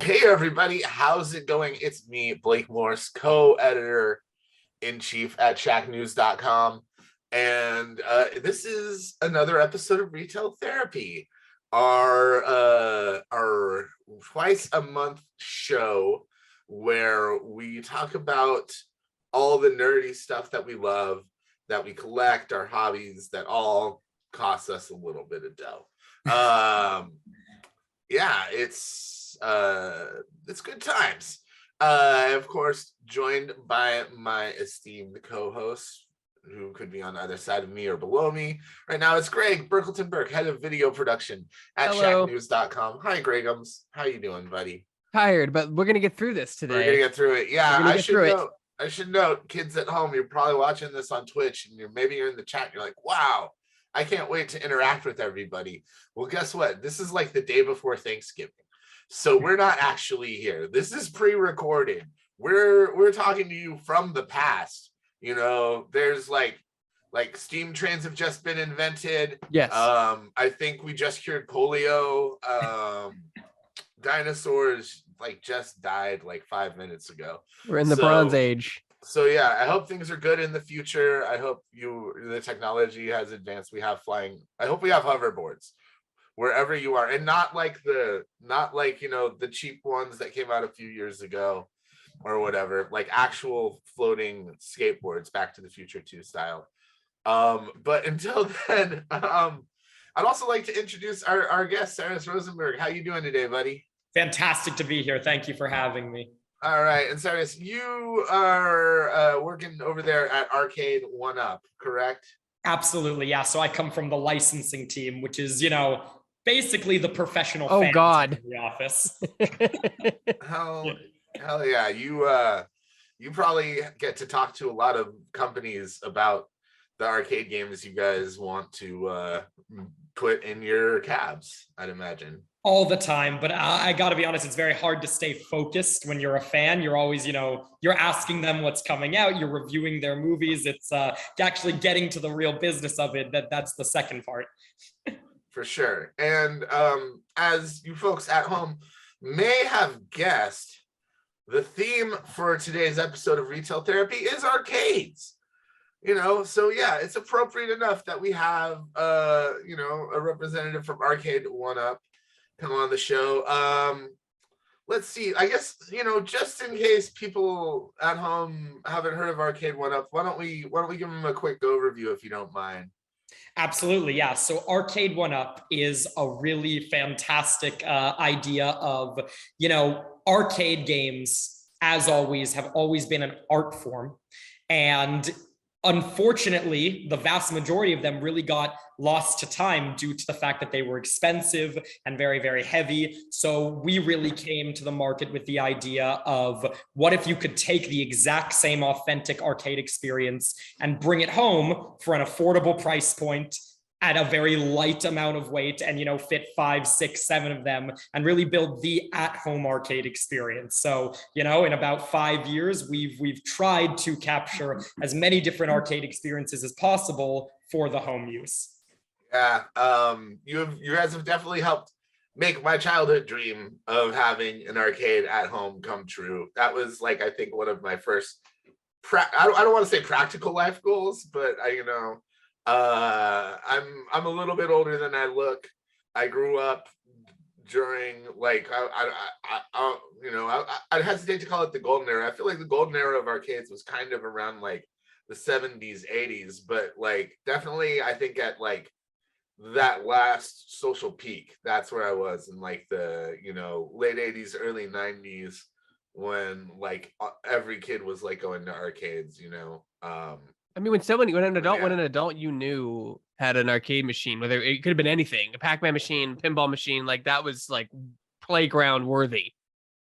Hey everybody, how's it going? It's me, Blake Morse, co-editor in chief at Shacknews.com, and this is another episode of Retail Therapy, our twice a month show where we talk about all the nerdy stuff that we love, that we collect, our hobbies that all cost us a little bit of dough. Yeah, it's good times. Of course, joined by my esteemed co-host, who could be on either side of me or below me. Right now, it's Greg, Burkleton Burke, head of video production at Shacknews.com. Hi, Gregums. How you doing, buddy? Tired, but we're gonna get through this today. We're gonna get through it. Yeah, I should note, kids at home, you're probably watching this on Twitch, and maybe you're in the chat. And you're like, wow, I can't wait to interact with everybody. Well, guess what? This is like the day before Thanksgiving. So we're not actually here. This is pre-recorded. We're talking to you from the past. You know, there's like steam trains have just been invented. Yes. I think we just cured polio. Dinosaurs just died 5 minutes ago. We're in the Bronze Age. So yeah, I hope things are good in the future. I hope the technology has advanced. I hope we have hoverboards wherever you are, and not like the cheap ones that came out a few years ago or whatever, like actual floating skateboards, Back to the Future 2 style. But until then, I'd also like to introduce our guest, Cyrus Rosenberg. How you doing today, buddy? Fantastic to be here. Thank you for having me. All right, and Cyrus, you are working over there at Arcade1Up, correct? Absolutely, yeah. So I come from the licensing team, which is, basically the professional fans in the office. Hell yeah. You probably get to talk to a lot of companies about the arcade games you guys want to put in your cabs, I'd imagine. All the time, but I gotta be honest, it's very hard to stay focused when you're a fan. You're always, you're asking them what's coming out, you're reviewing their movies. It's actually getting to the real business of it. That's the second part. For sure. And as you folks at home may have guessed, the theme for today's episode of Retail Therapy is arcades. So yeah, it's appropriate enough that we have a representative from Arcade1Up come on the show. Let's see, I guess, just in case people at home haven't heard of Arcade1Up, why don't we give them a quick overview, if you don't mind? Absolutely, yeah. So Arcade1Up is a really fantastic idea of, arcade games, as always, have always been an art form. And unfortunately, the vast majority of them really got lost to time due to the fact that they were expensive and very, very heavy. So we really came to the market with the idea of, what if you could take the exact same authentic arcade experience and bring it home for an affordable price point at a very light amount of weight, and fit 5, 6, 7 of them, and really build the at-home arcade experience. So in about 5 years, we've tried to capture as many different arcade experiences as possible for the home use. Yeah, you guys have definitely helped make my childhood dream of having an arcade at home come true. That was I think one of my first I don't want to say practical life goals, but I'm a little bit older than I look. I grew up during I'd hesitate to call it the golden era. I feel like the golden era of arcades was kind of around the 70s, 80s, but definitely I think at that last social peak, that's where I was in the late 80s, early 90s, when every kid was going to arcades. I mean, when an adult you knew had an arcade machine, whether it could have been anything, a Pac-Man machine, pinball machine, that was playground worthy.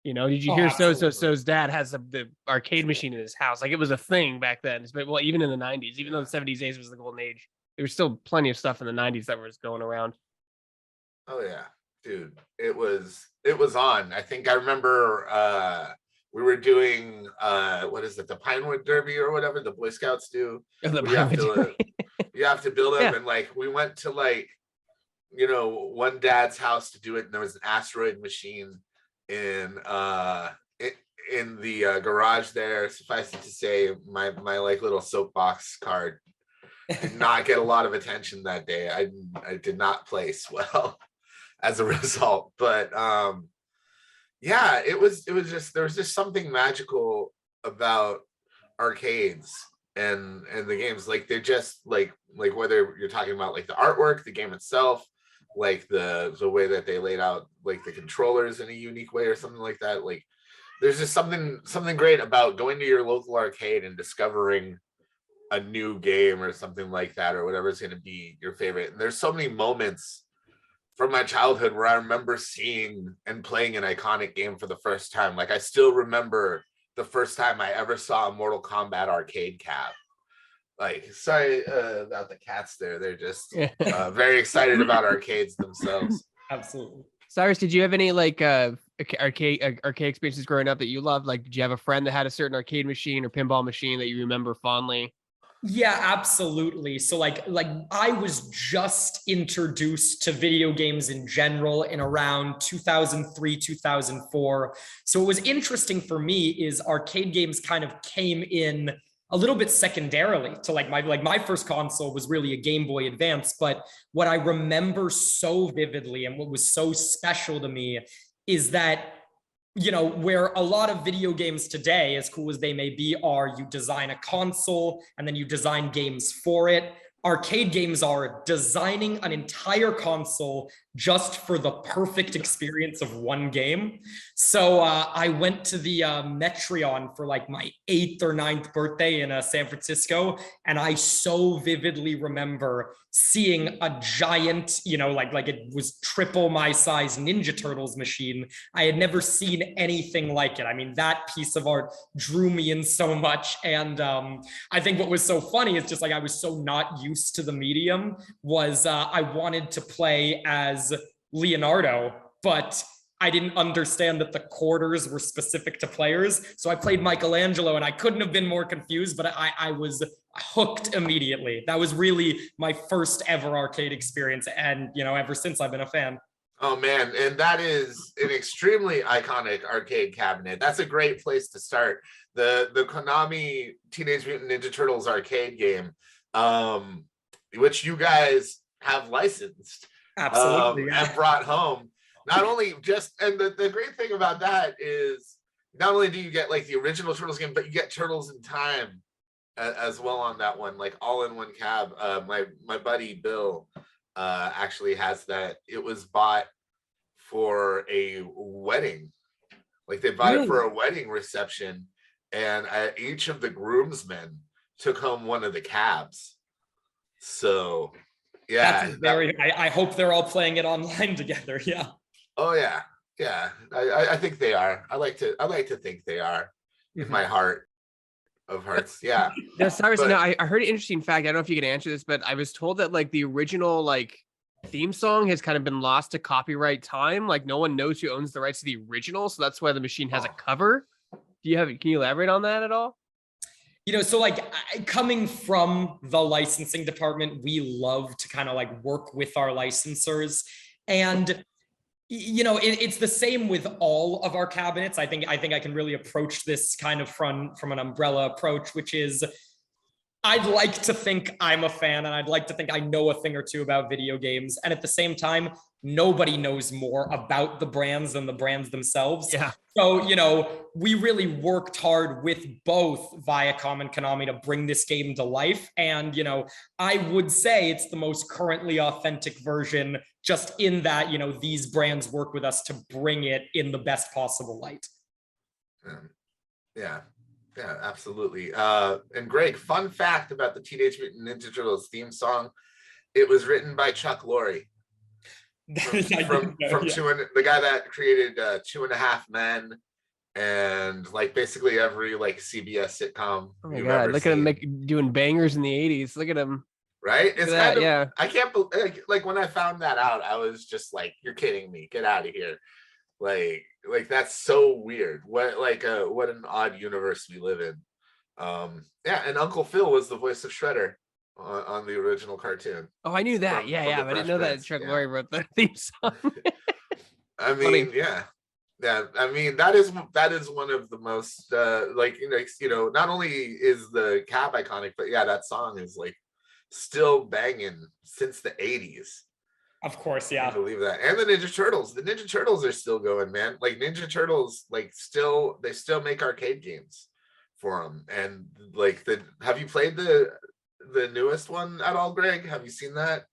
Did you hear So's dad has the arcade machine in his house? It was a thing back then. But even in the 90s, even though the 70s, 80s was the golden age, there was still plenty of stuff in the 90s that was going around. Oh yeah, dude, it was on. I think I remember we were doing the Pinewood Derby or whatever the Boy Scouts do. You have to build them, and we went to one dad's house to do it, and there was an asteroid machine, in the garage there. Suffice it to say, my like little soapbox card did not get a lot of attention that day. I did not place well as a result, but yeah, it was just, there was just something magical about arcades and the games. Like they're just like whether you're talking about like the artwork, the game itself, like the way that they laid out like the controllers in a unique way or something like that. Like there's just something great about going to your local arcade and discovering a new game or something like that, or whatever is going to be your favorite. And there's so many moments from my childhood where I remember seeing and playing an iconic game for the first time. Like I still remember the first time I ever saw a Mortal Kombat arcade cab. Like, sorry about the cats there. They're just very excited about arcades themselves. Absolutely. Cyrus, did you have any like arcade experiences growing up that you loved? Like, did you have a friend that had a certain arcade machine or pinball machine that you remember fondly? Yeah, absolutely. So like I was just introduced to video games in general in around 2003, 2004. So what was interesting for me is arcade games kind of came in a little bit secondarily to like my first console was really a Game Boy Advance. But what I remember so vividly and what was so special to me is that, you know, where a lot of video games today, as cool as they may be, are you design a console and then you design games for it. Arcade games are designing an entire console just for the perfect experience of one game. So I went to the Metreon for like my 8th or 9th birthday in San Francisco. And I so vividly remember seeing a giant, you know, like it was triple my size Ninja Turtles machine. I had never seen anything like it. I mean, that piece of art drew me in so much. And I think what was so funny is just like I was so not used to the medium was I wanted to play as Leonardo, but I didn't understand that the quarters were specific to players. So I played Michelangelo and I couldn't have been more confused, but I was hooked immediately. That was really my first ever arcade experience. And, you know, ever since I've been a fan. Oh man, and that is an extremely iconic arcade cabinet. That's a great place to start. The Konami Teenage Mutant Ninja Turtles arcade game, which you guys have licensed. Absolutely. And brought home. Not only just, and the great thing about that is not only do you get like the original Turtles game, but you get Turtles in Time as well on that one, like all in one cab. My buddy Bill actually has that. It was bought for a wedding. Like they bought it for a wedding reception, and each of the groomsmen took home one of the cabs. So yeah, I hope they're all playing it online together. Yeah. Oh yeah, yeah. I think they are. I like to think they are in my heart of hearts. Yeah. Now, Cyrus, I heard an interesting fact. I don't know if you can answer this, but I was told that like the original like theme song has kind of been lost to copyright time. Like no one knows who owns the rights to the original, so that's why the machine has a cover. Can you elaborate on that at all? You know, so like coming from the licensing department, we love to kind of like work with our licensors. And, you know, it's the same with all of our cabinets. I think I can really approach this kind of from an umbrella approach, which is I'd like to think I'm a fan and I'd like to think I know a thing or two about video games. And at the same time, nobody knows more about the brands than the brands themselves. Yeah. So, you know, we really worked hard with both Viacom and Konami to bring this game to life. And, you know, I would say it's the most currently authentic version, just in that, you know, these brands work with us to bring it in the best possible light. Yeah. Yeah, absolutely. And Greg, fun fact about the Teenage Mutant Ninja Turtles theme song: it was written by Chuck Lorre, from the guy that created 2.5 Men and like basically every like CBS sitcom. Oh my god! Look at him doing bangers in the '80s. Look at him. Right? It's kind of, yeah. I can't believe like when I found that out, I was just like, "You're kidding me! Get out of here!" Like that's so weird. What an odd universe we live in. Yeah, and Uncle Phil was the voice of Shredder on the original cartoon. Oh, I knew that. But I didn't know that Chuck Lorre wrote the theme song. I mean, yeah. Yeah, I mean that is one of the most not only is the cab iconic, but yeah, that song is like still banging since the 80s. Of course, Can you yeah. believe that? And the Ninja Turtles. The Ninja Turtles are still going, man. Like Ninja Turtles, like they still make arcade games for them. And like have you played the newest one at all, Greg? Have you seen that?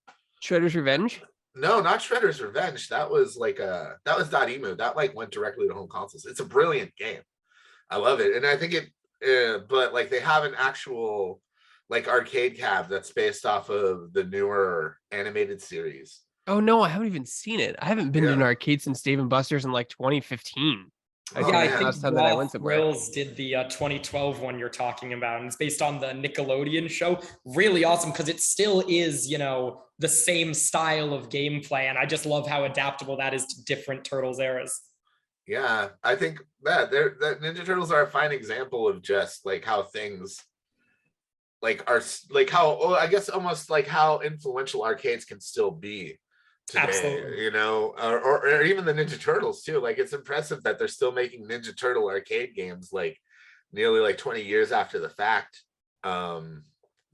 Shredder's Revenge? No, not Shredder's Revenge. That was that was Emu. That like went directly to home consoles. It's a brilliant game. I love it. And I think but like they have an actual like arcade cab that's based off of the newer animated series. Oh no, I haven't even seen it. I haven't been to an arcade since Dave and Buster's in like 2015. I think last time that I went somewhere. Thrills did the 2012 one you're talking about, and it's based on the Nickelodeon show. Really awesome because it still is, the same style of gameplay, and I just love how adaptable that is to different Turtles eras. Yeah, I think that Ninja Turtles are a fine example of just like how things like are like how I guess almost like how influential arcades can still be today. Absolutely. Or even the Ninja Turtles too. Like it's impressive that they're still making Ninja Turtle arcade games like nearly like 20 years after the fact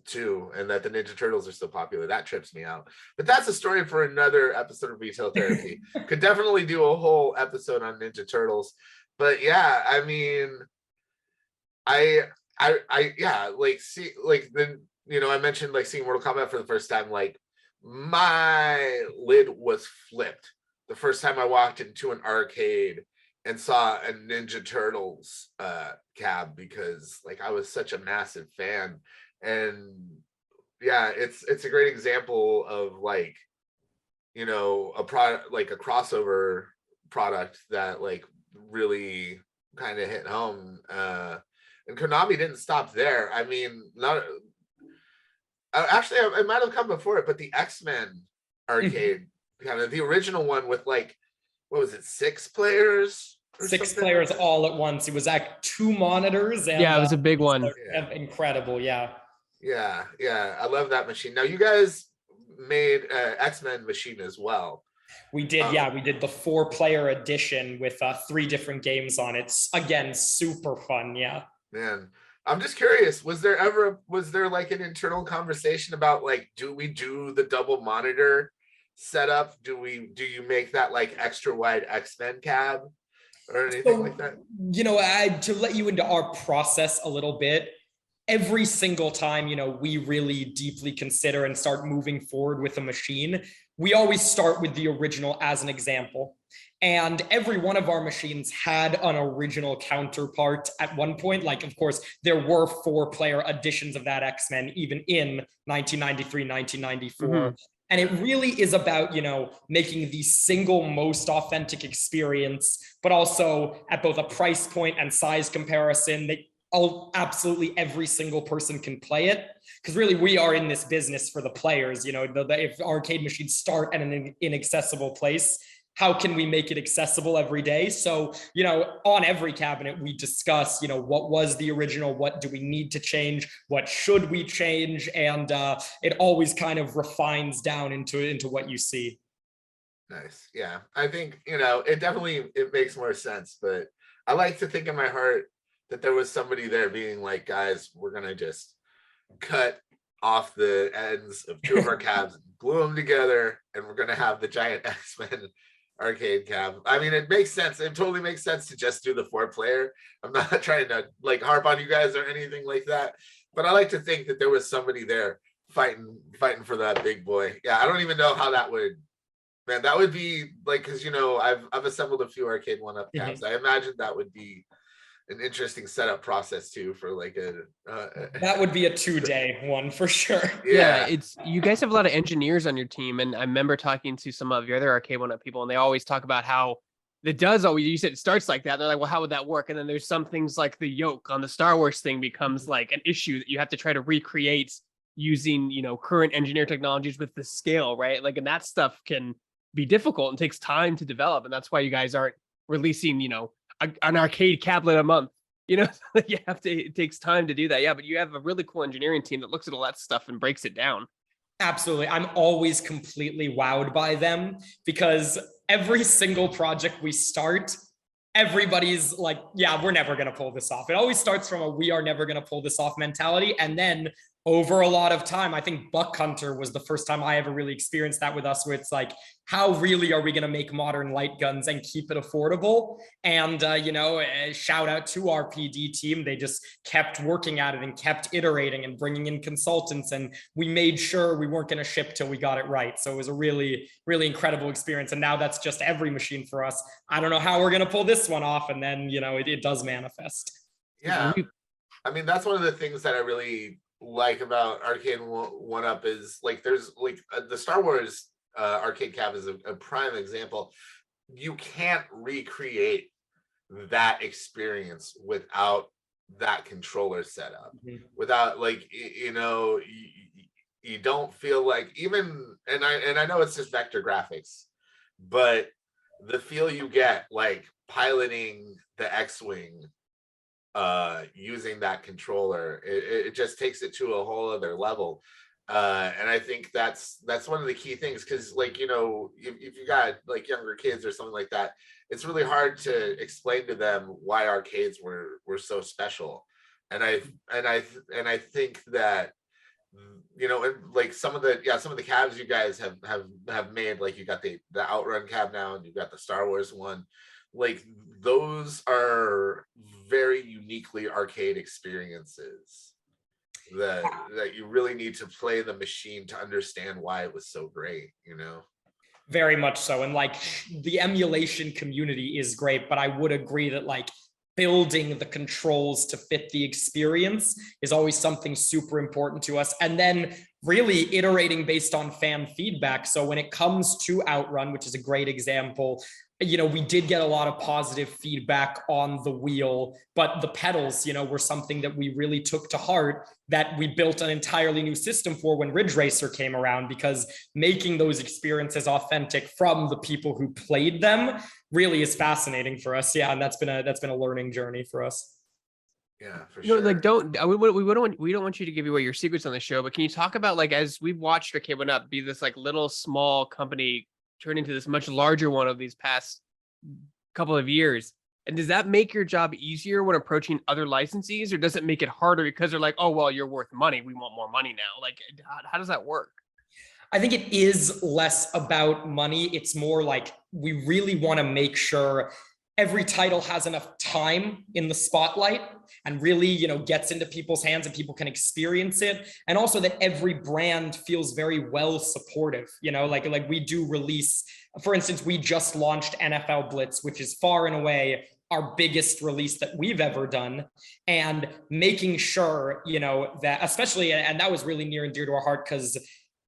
too, and that the Ninja Turtles are still popular. That trips me out, but that's a story for another episode of Retail Therapy. Could definitely do a whole episode on Ninja Turtles. But yeah, I mean, I like see like then I mentioned like seeing Mortal Kombat for the first time. Like my lid was flipped the first time I walked into an arcade and saw a Ninja Turtles cab, because like I was such a massive fan. And yeah, it's a great example of like a product, like a crossover product that like really kind of hit home. And Konami didn't stop there. I mean, not actually, it might have come before it, but the X-Men arcade, kind of the original one with like, what was it, 6 players? Six players like all at once. It was like 2 monitors. And, yeah, it was a big one. Incredible, yeah. Yeah, I love that machine. Now, you guys made X-Men machine as well. We did, we did the 4-player edition with 3 different games on it. Again, super fun, yeah. Man, I'm just curious, was there like an internal conversation about like, do we do the double monitor setup? Do you make that like extra wide X-Men cab or anything like that? To let you into our process a little bit, every single time, we really deeply consider and start moving forward with a machine, we always start with the original as an example. And every one of our machines had an original counterpart at one point. Like, of course, there were 4-player editions of that X-Men, even in 1993, 1994. Mm-hmm. And it really is about, making the single most authentic experience, but also at both a price point and size comparison that absolutely every single person can play it. Because really, we are in this business for the players. If arcade machines start at an inaccessible place, how can we make it accessible every day? So, on every cabinet, we discuss, what was the original? What do we need to change? What should we change? And it always kind of refines down into what you see. Nice. Yeah. I think, it makes more sense, but I like to think in my heart that there was somebody there being like, guys, we're going to just cut off the ends of 2 of our cabs, glue them together, and we're going to have the giant X-Men arcade cab. I mean, it makes sense. It totally makes sense to just do the 4-player. I'm not trying to like harp on you guys or anything like that, but I like to think that there was somebody there fighting for that big boy. Yeah, I don't even know how that would, man, that would be like, because I've assembled a few Arcade1Up cabs. Mm-hmm. I imagine that would be an interesting setup process too for like that would be a 2-day one for sure. Yeah, it's you guys have a lot of engineers on your team, and I remember talking to some of your other Arcade1Up people, and they always talk about how it does always, you said it starts like that. They're like, well, how would that work? And then there's some things like the yoke on the Star Wars thing becomes like an issue that you have to try to recreate using current engineer technologies with the scale, right? Like, and that stuff can be difficult and takes time to develop, and that's why you guys aren't releasing an arcade cabinet a month. It takes time to do that. Yeah, but you have a really cool engineering team that looks at all that stuff and breaks it down. Absolutely. I'm always completely wowed by them, because every single project we start, everybody's like, yeah, we're never going to pull this off. It always starts from a we are never going to pull this off mentality. And then over a lot of time, I think Buck Hunter was the first time I ever really experienced that with us, where it's like, how really are we going to make modern light guns and keep it affordable? And, shout out to our PD team. They just kept working at it and kept iterating and bringing in consultants. And we made sure we weren't going to ship till we got it right. So it was a really, really incredible experience. And now that's just every machine for us. I don't know how we're going to pull this one off. And then, it does manifest. Yeah. I mean, that's one of the things that I really like about Arcade1Up is like, there's like the Star Wars arcade cab is a prime example. You can't recreate that experience without that controller setup, without like, you don't feel like even, and I know it's just vector graphics, but the feel you get like piloting the X-Wing using that controller, it just takes it to a whole other level. And I think that's one of the key things, because like, if you got like younger kids or something like that, it's really hard to explain to them why arcades were so special. And I think that, and like some of the cabs you guys have made, like you got the Outrun cab now, and you've got the Star Wars one, like those are very uniquely arcade experiences that you really need to play the machine to understand why it was so great, Very much so. And like the emulation community is great, but I would agree that like building the controls to fit the experience is always something super important to us. And then really iterating based on fan feedback. So when it comes to Outrun, which is a great example, we did get a lot of positive feedback on the wheel, but the pedals, were something that we really took to heart, that we built an entirely new system for when Ridge Racer came around, because making those experiences authentic from the people who played them really is fascinating for us. Yeah, and that's been a learning journey for us. Yeah, for sure. Like we don't want you to give away your secrets on the show, but can you talk about, like, as we've watched Arcade1Up be this like little small company turn into this much larger one of these past couple of years, and does that make your job easier when approaching other licensees, or does it make it harder because they're like, oh well, you're worth money, we want more money now? Like, how does that work? I think it is less about money. It's more like we really want to make sure every title has enough time in the spotlight and really, gets into people's hands and people can experience it. And also that every brand feels very well supportive, like we do release, for instance, we just launched NFL Blitz, which is far and away our biggest release that we've ever done, and making sure, that especially, and that was really near and dear to our heart, because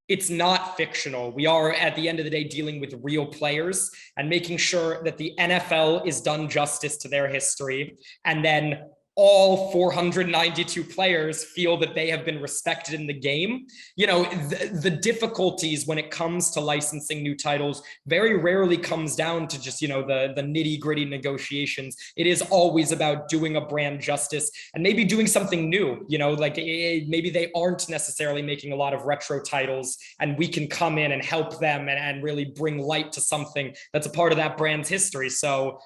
it's not fictional. We are, at the end of the day, dealing with real players and making sure that the NFL is done justice to their history. And then all 492 players feel that they have been respected in the game. The difficulties when it comes to licensing new titles very rarely comes down to just, the nitty gritty negotiations. It is always about doing a brand justice and maybe doing something new, maybe they aren't necessarily making a lot of retro titles, and we can come in and help them and really bring light to something that's a part of that brand's history. So,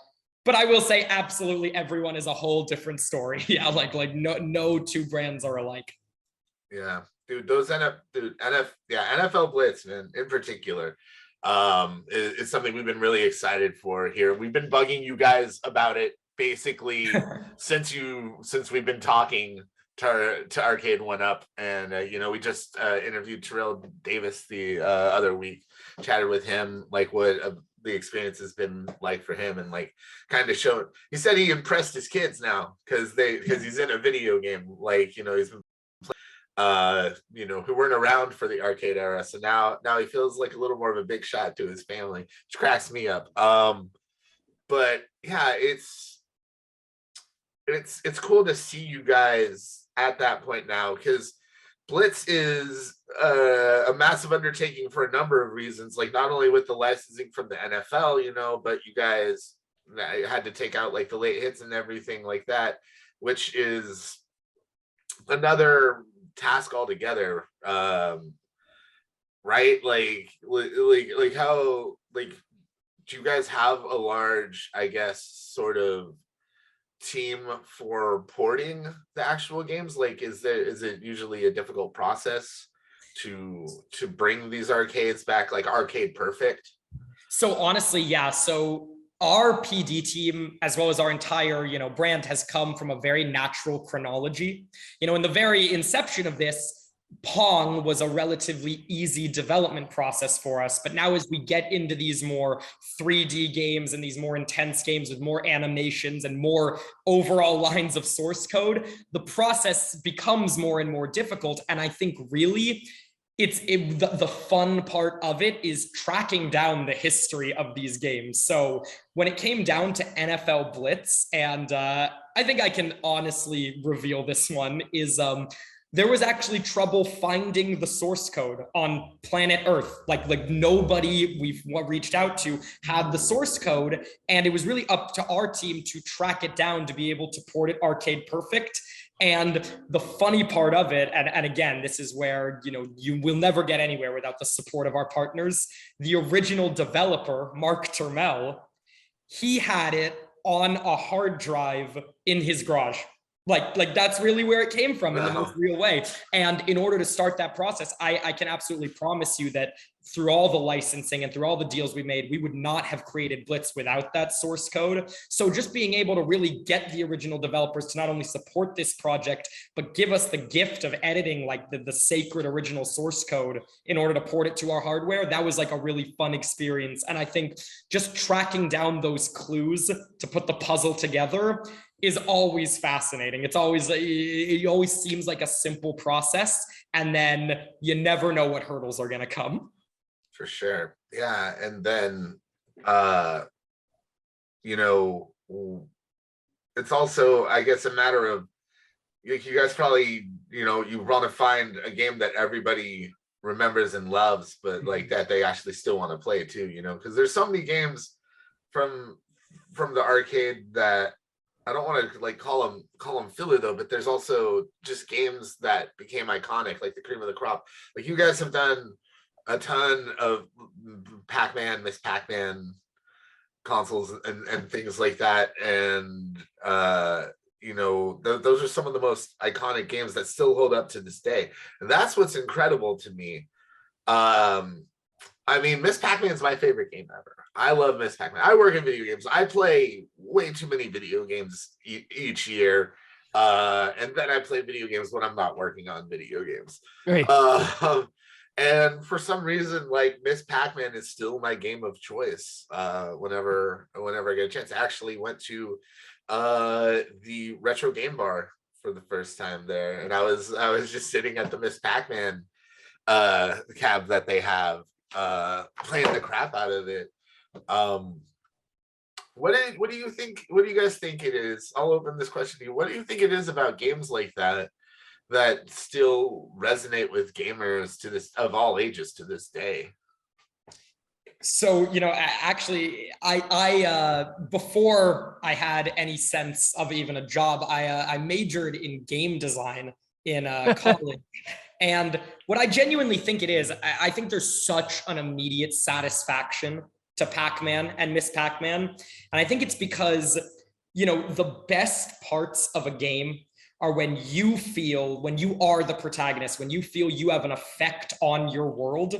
but I will say absolutely everyone is a whole different story. Yeah, like no two brands are alike. Yeah, dude, those NFL Blitz, man, in particular, is something we've been really excited for here. We've been bugging you guys about it basically since we've been talking to Arcade1Up, and we just interviewed Terrell Davis the other week, chatted with him like what the experience has been like for him, and like kind of showed, he said he impressed his kids now because he's in a video game, like he's been who weren't around for the arcade era, so now he feels like a little more of a big shot to his family, which cracks me up. But yeah, it's cool to see you guys at that point now, because Blitz is a massive undertaking for a number of reasons, like not only with the licensing from the NFL, but you guys had to take out like the late hits and everything like that, which is another task altogether. Right? Like how, like, do you guys have a large, I guess, sort of team for porting the actual games? Like, is it usually a difficult process to bring these arcades back, like Arcade Perfect? So honestly, yeah. So our PD team, as well as our entire, brand, has come from a very natural chronology. In the very inception of this, Pong was a relatively easy development process for us. But now as we get into these more 3D games and these more intense games with more animations and more overall lines of source code, the process becomes more and more difficult. And I think really the fun part of it is tracking down the history of these games. So when it came down to NFL Blitz, and I think I can honestly reveal this one, is there was actually trouble finding the source code on planet Earth. Like nobody we've reached out to had the source code, and it was really up to our team to track it down to be able to port it Arcade Perfect. And the funny part of it, and again, this is where, you will never get anywhere without the support of our partners. The original developer, Mark Termel, he had it on a hard drive in his garage. Like that's really where it came from in the most real way. And in order to start that process, I can absolutely promise you that through all the licensing and through all the deals we made, we would not have created Blitz without that source code. So just being able to really get the original developers to not only support this project, but give us the gift of editing like the sacred original source code in order to port it to our hardware, that was like a really fun experience. And I think just tracking down those clues to put the puzzle together is always fascinating. It always seems like a simple process, and then you never know what hurdles are going to come. For sure. Yeah. And then, it's also, I guess, a matter of, you guys probably, you want to find a game that everybody remembers and loves, but like that they actually still want to play too, because there's so many games from the arcade that I don't want to like call them filler though, but there's also just games that became iconic, like the cream of the crop. Like you guys have done a ton of Pac-Man, Miss Pac-Man consoles and things like that. And, those are some of the most iconic games that still hold up to this day. And that's what's incredible to me. Miss Pac-Man is my favorite game ever. I love Miss Pac-Man. I work in video games. I play way too many video games each year. And then I play video games when I'm not working on video games. Right. And for some reason, like Miss Pac-Man is still my game of choice. Whenever I get a chance, I actually went to the retro game bar for the first time there, and I was just sitting at the Miss Pac-Man cab that they have, playing the crap out of it. What do you think? What do you guys think it is? I'll open this question to you. What do you think it is about games like that still resonate with gamers of all ages to this day? So, actually, I before I had any sense of even a job, I majored in game design in college. And what I genuinely think it is, I think there's such an immediate satisfaction to Pac-Man and Miss Pac-Man. And I think it's because, the best parts of a game are when you are the protagonist, when you feel you have an effect on your world.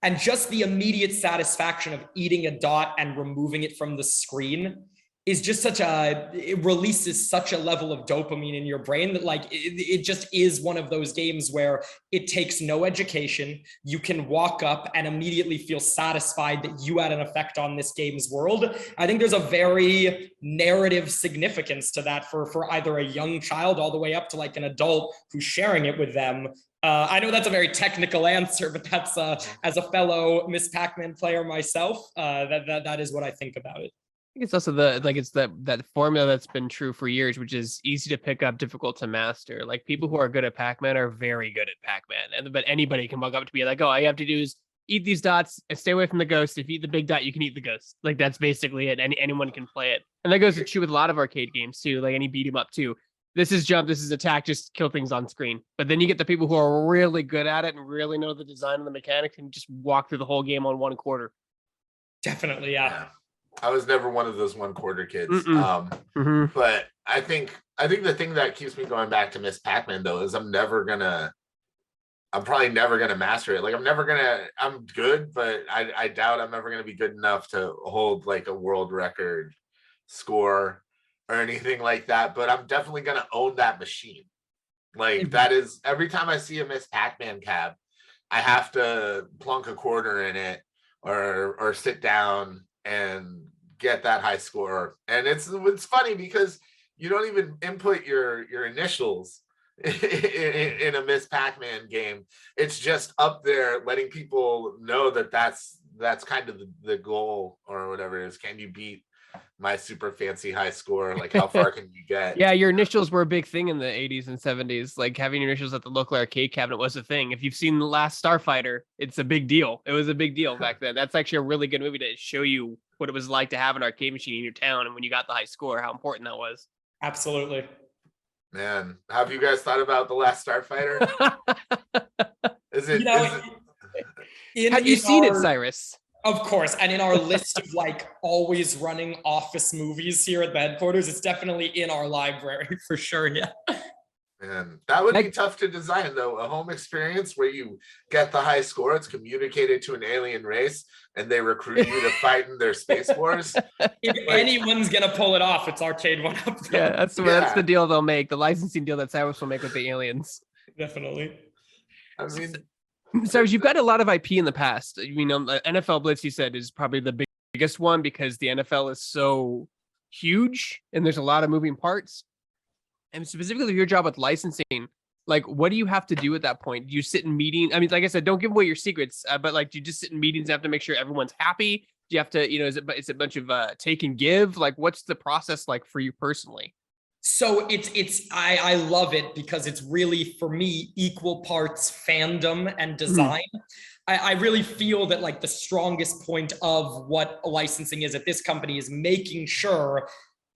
And just the immediate satisfaction of eating a dot and removing it from the screen is just it releases such a level of dopamine in your brain that like it just is one of those games where it takes no education. You can walk up and immediately feel satisfied that you had an effect on this game's world. I think there's a very narrative significance to that for either a young child all the way up to like an adult who's sharing it with them. I know that's a very technical answer, but that's as a fellow Miss Pac-Man player myself, that is what I think about it. I think it's also that formula that's been true for years, which is easy to pick up, difficult to master. Like people who are good at Pac-Man are very good at Pac-Man, but anybody can walk up to me like, oh, all you have to do is eat these dots and stay away from the ghost. If you eat the big dot, you can eat the ghost. Like that's basically it. Anyone can play it, and that goes to true with a lot of arcade games too. Like any beat 'em up too. This is jump, this is attack, just kill things on screen. But then you get the people who are really good at it and really know the design and the mechanics and just walk through the whole game on one quarter. Definitely, yeah. I was never one of those 1/4 kids. Mm-mm. But I think the thing that keeps me going back to Miss Pac-Man though is I'm probably never gonna master it. Like I'm good, but I doubt I'm ever gonna be good enough to hold like a world record score or anything like that. But I'm definitely gonna own that machine. Like that is every time I see a Miss Pac-Man cab, I have to plunk a quarter in it or sit down and get that high score. And it's funny because you don't even input your initials in a Miss Pac-Man game. It's just up there letting people know that that's kind of the goal or whatever it is. Can you beat my super fancy high score? Like how far can you get? Yeah, your initials were a big thing in the 80s and 70s. Like having your initials at the local arcade cabinet was a thing. If you've seen The Last Starfighter, it's a big deal. It was a big deal back then. That's actually a really good movie to show you what it was like to have an arcade machine in your town, and when you got the high score, how important that was. Absolutely. Man, have you guys thought about The Last Starfighter? Is it? Have you seen it, Cyrus? Of course. And in our list of like always running office movies here at the headquarters, it's definitely in our library for sure. Yeah. Man, that would be tough to design though. A home experience where you get the high score, it's communicated to an alien race, and they recruit you to fight in their space wars. If anyone's gonna pull it off, it's Arcade1Up. Yeah, that's the deal they'll make. The licensing deal that Cyrus will make with the aliens. Definitely. I mean, Cyrus, you've got a lot of IP in the past. You know, NFL Blitz, you said, is probably the biggest one because the NFL is so huge and there's a lot of moving parts. And specifically your job with licensing, like, what do you have to do at that point? Do you sit in meetings? I mean, like I said, don't give away your secrets, but like, do you just sit in meetings and have to make sure everyone's happy? Do you have to, is it a bunch of take and give? Like, what's the process like for you personally? So I love it because it's really, for me, equal parts fandom and design. I really feel that like the strongest point of what licensing is at this company is making sure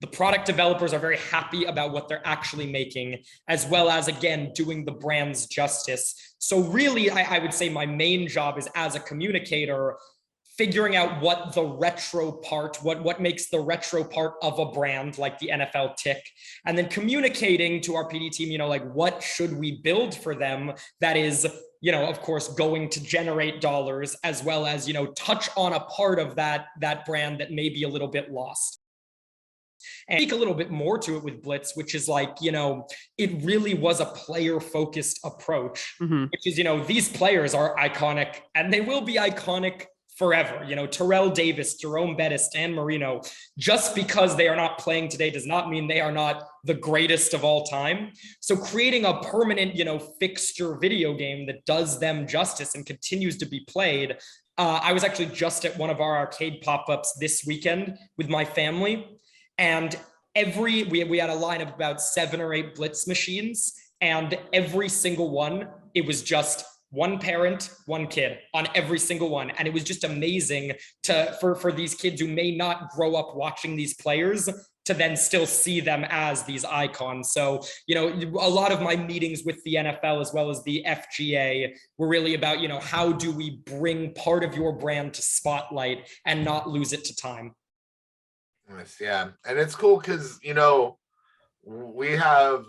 the product developers are very happy about what they're actually making, as well as, again, doing the brands justice. So really, I would say my main job is as a communicator, figuring out what the retro part, what makes the retro part of a brand like the NFL tick, and then communicating to our PD team, like what should we build for them that is, of course, going to generate dollars, as well as, touch on a part of that brand that may be a little bit lost. And speak a little bit more to it with Blitz, which is like, it really was a player-focused approach, which is, these players are iconic and they will be iconic forever. Terrell Davis, Jerome Bettis, Dan Marino, just because they are not playing today does not mean they are not the greatest of all time. So creating a permanent, fixture video game that does them justice and continues to be played. I was actually just at one of our arcade pop-ups this weekend with my family. And we had a line of about 7 or 8 Blitz machines, and every single one, it was just one parent, one kid on every single one. And it was just amazing for these kids who may not grow up watching these players to then still see them as these icons. So, a lot of my meetings with the NFL as well as the FGA were really about, how do we bring part of your brand to spotlight and not lose it to time? Yeah, and it's cool because we have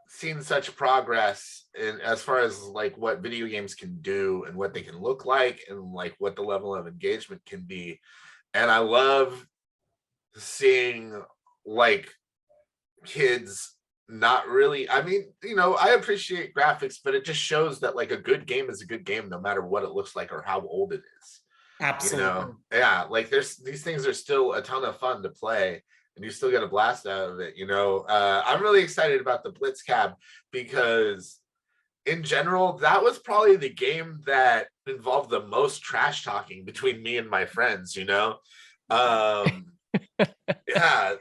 seen such progress in as far as like what video games can do and what they can look like and like what the level of engagement can be. And I love seeing like kids not really, I mean, I appreciate graphics, but it just shows that like a good game is a good game no matter what it looks like or how old it is. Absolutely. Yeah, like these things are still a ton of fun to play and you still get a blast out of it. I'm really excited about the Blitz Cab because in general, that was probably the game that involved the most trash talking between me and my friends, yeah,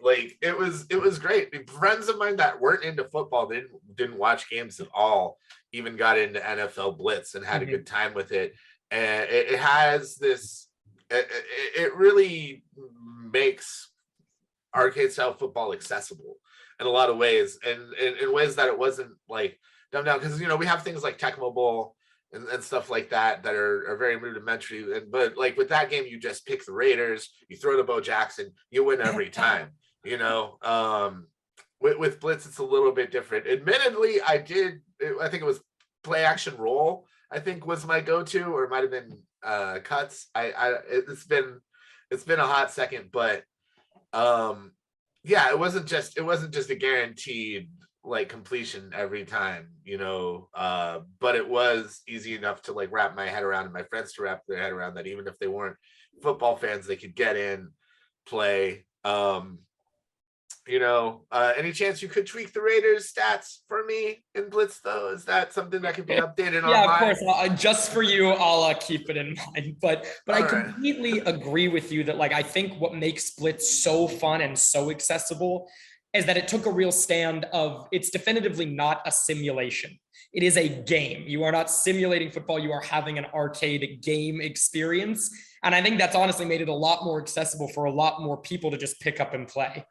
like it was great. Friends of mine that weren't into football, didn't watch games at all, even got into NFL Blitz and had a good time with it. And it has this, it really makes arcade style football accessible in a lot of ways, and in ways that it wasn't like dumbed down, because we have things like Tecmo Bowl and stuff like that are very rudimentary. But like with that game, you just pick the Raiders, you throw to Bo Jackson, you win every time. With Blitz, it's a little bit different. Admittedly, I think it was play action roll, I think was my go-to, or it might have been cuts. It's been a hot second, but yeah, it wasn't just a guaranteed like completion every time, but it was easy enough to like wrap my head around, and my friends to wrap their head around, that even if they weren't football fans, they could get in, play. Any chance you could tweak the Raiders stats for me in Blitz though? Is that something that could be updated online? Yeah, of course. Just for you, I'll keep it in mind. But I completely agree with you that like I think what makes Blitz so fun and so accessible is that it took a real stand of it's definitively not a simulation. It is a game. You are not simulating football. You are having an arcade game experience. And I think that's honestly made it a lot more accessible for a lot more people to just pick up and play.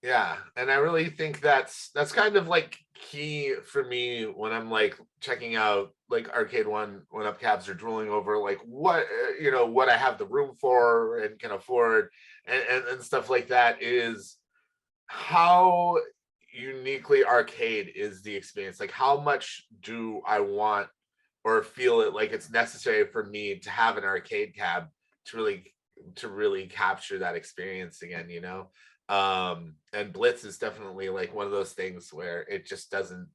Yeah. And I really think that's kind of like key for me when I'm like checking out like Arcade1Up cabs, or drooling over like what I have the room for and can afford and stuff like that, is how uniquely arcade is the experience. Like how much do I want or feel it like it's necessary for me to have an arcade cab to really capture that experience again, and Blitz is definitely like one of those things where it just doesn't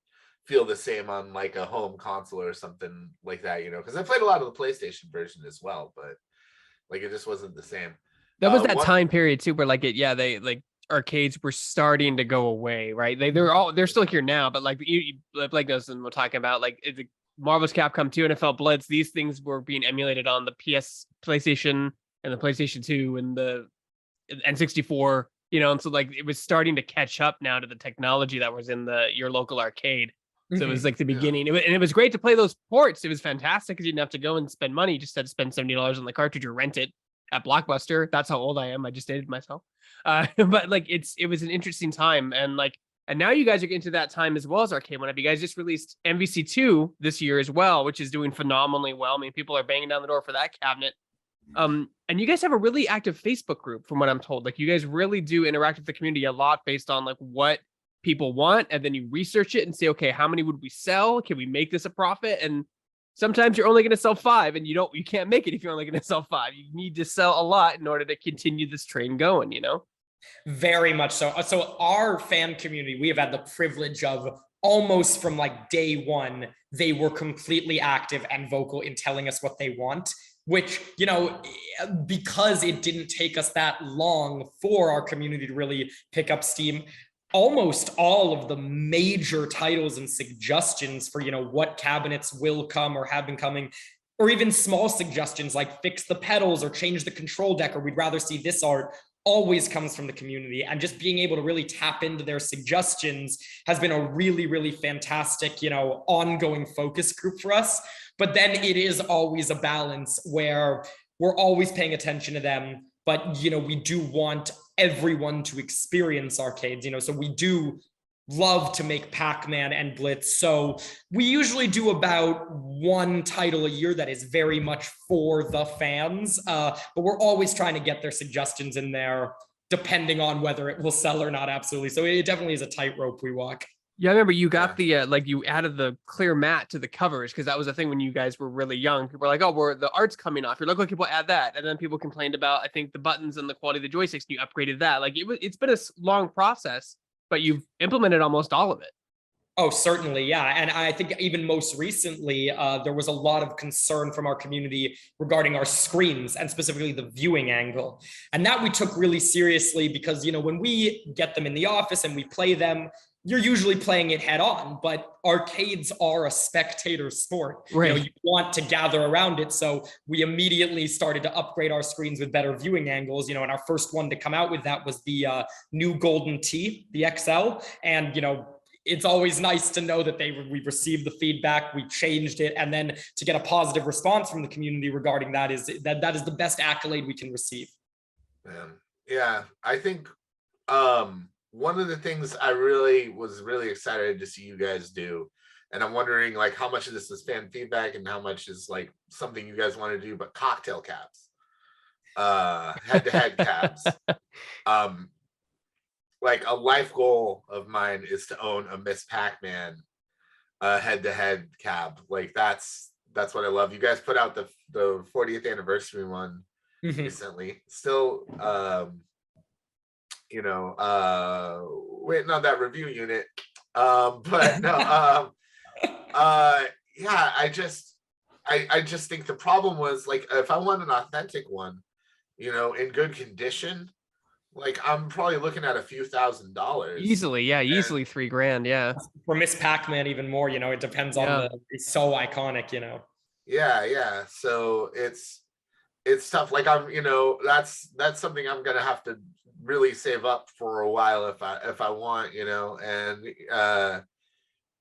feel the same on like a home console or something like that, because I played a lot of the PlayStation version as well, but like it just wasn't the same. That was that time period too where they like arcades were starting to go away, right? They're still here now, but like Blake knows what we're talking about, like the Marvel's Capcom 2, NFL Blitz, these things were being emulated on the PlayStation and the PlayStation 2 and the N64, and so like it was starting to catch up now to the technology that was in your local arcade. So it was like the beginning, and it was great to play those ports. It was fantastic because you didn't have to go and spend money; you just had to spend $70 on the cartridge or rent it at Blockbuster. That's how old I am. I just dated myself. But like it was an interesting time, and now you guys are getting to that time as well as Arcade1Up. You guys just released MVC2 this year as well, which is doing phenomenally well. I mean, people are banging down the door for that cabinet. And you guys have a really active Facebook group, from what I'm told. Like you guys really do interact with the community a lot based on like what people want, and then you research it and say, okay, how many would we sell? Can we make this a profit? And sometimes you're only going to sell 5, and you can't make it if you're only going to sell 5. You need to sell a lot in order to continue this train going, Very much so. So our fan community, we have had the privilege of almost from like day one, they were completely active and vocal in telling us what they want, which, because it didn't take us that long for our community to really pick up steam, almost all of the major titles and suggestions for, what cabinets will come or have been coming, or even small suggestions like fix the pedals or change the control deck, or we'd rather see this art, always comes from the community. And just being able to really tap into their suggestions has been a really, really fantastic, ongoing focus group for us. But then it is always a balance where we're always paying attention to them. But, we do want everyone to experience arcades, so we do love to make Pac-Man and Blitz. So we usually do about one title a year that is very much for the fans. But we're always trying to get their suggestions in there, depending on whether it will sell or not. Absolutely. So it definitely is a tightrope we walk. Yeah, I remember you got the you added the clear mat to the covers, because that was a thing when you guys were really young. People were like, "Oh, the art's coming off. You're like, people add that," and then people complained about, I think, the buttons and the quality of the joysticks. And you upgraded that. Like it's been a long process, but you've implemented almost all of it. Oh, certainly, yeah. And I think even most recently, there was a lot of concern from our community regarding our screens and specifically the viewing angle. And that we took really seriously because, when we get them in the office and we play them, you're usually playing it head on, but arcades are a spectator sport. Right. You want to gather around it. So we immediately started to upgrade our screens with better viewing angles, and our first one to come out with that was the new Golden Tee, the XL. And, it's always nice to know that we received the feedback, we changed it, and then to get a positive response from the community regarding that is the best accolade we can receive. Yeah, I think one of the things I was really excited to see you guys do and I'm wondering like how much of this is fan feedback and how much is like something you guys want to do, but cocktail cabs, head-to-head cabs. Like a life goal of mine is to own a Miss Pac-Man head-to-head cab. Like that's what I love. You guys put out the 40th anniversary one recently. Still waiting on that review unit. But no, yeah, I just think the problem was like if I want an authentic one, in good condition, like I'm probably looking at a few $1,000s. Easily, yeah, easily $3,000, yeah. For Miss Pac-Man, even more, it depends on it's so iconic, Yeah. So it's tough. Like I'm, that's something I'm gonna have to really save up for a while if I want, and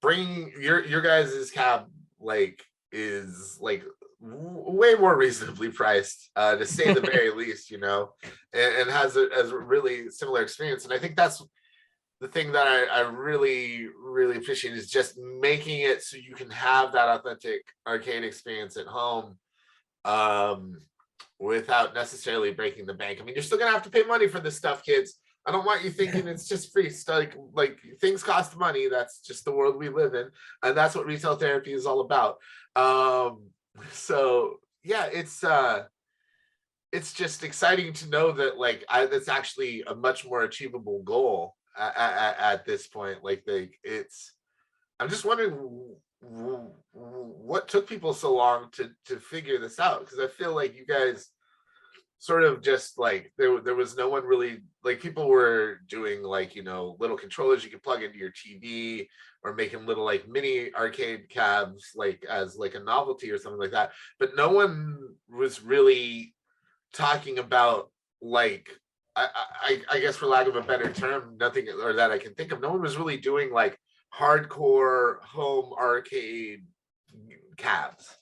bringing your guys' cab like is like way more reasonably priced to say the very least, and has a really similar experience. And I think that's the thing that I really appreciate is just making it so you can have that authentic arcade experience at home without necessarily breaking the bank. I mean, you're still gonna have to pay money for this stuff, kids. I don't want you thinking it's just free stuff. Like things cost money. That's just the world we live in, and that's what retail therapy is all about. So yeah, it's just exciting to know that like that's actually a much more achievable goal at this point. Like I'm just wondering what took people so long to figure this out, because I feel like you guys sort of just like there was no one really, like people were doing like little controllers you could plug into your TV, or making little like mini arcade cabs like as like a novelty or something like that, but no one was really talking about like I guess for lack of a better term, nothing or that I can think of, no one was really doing like hardcore home arcade cabs,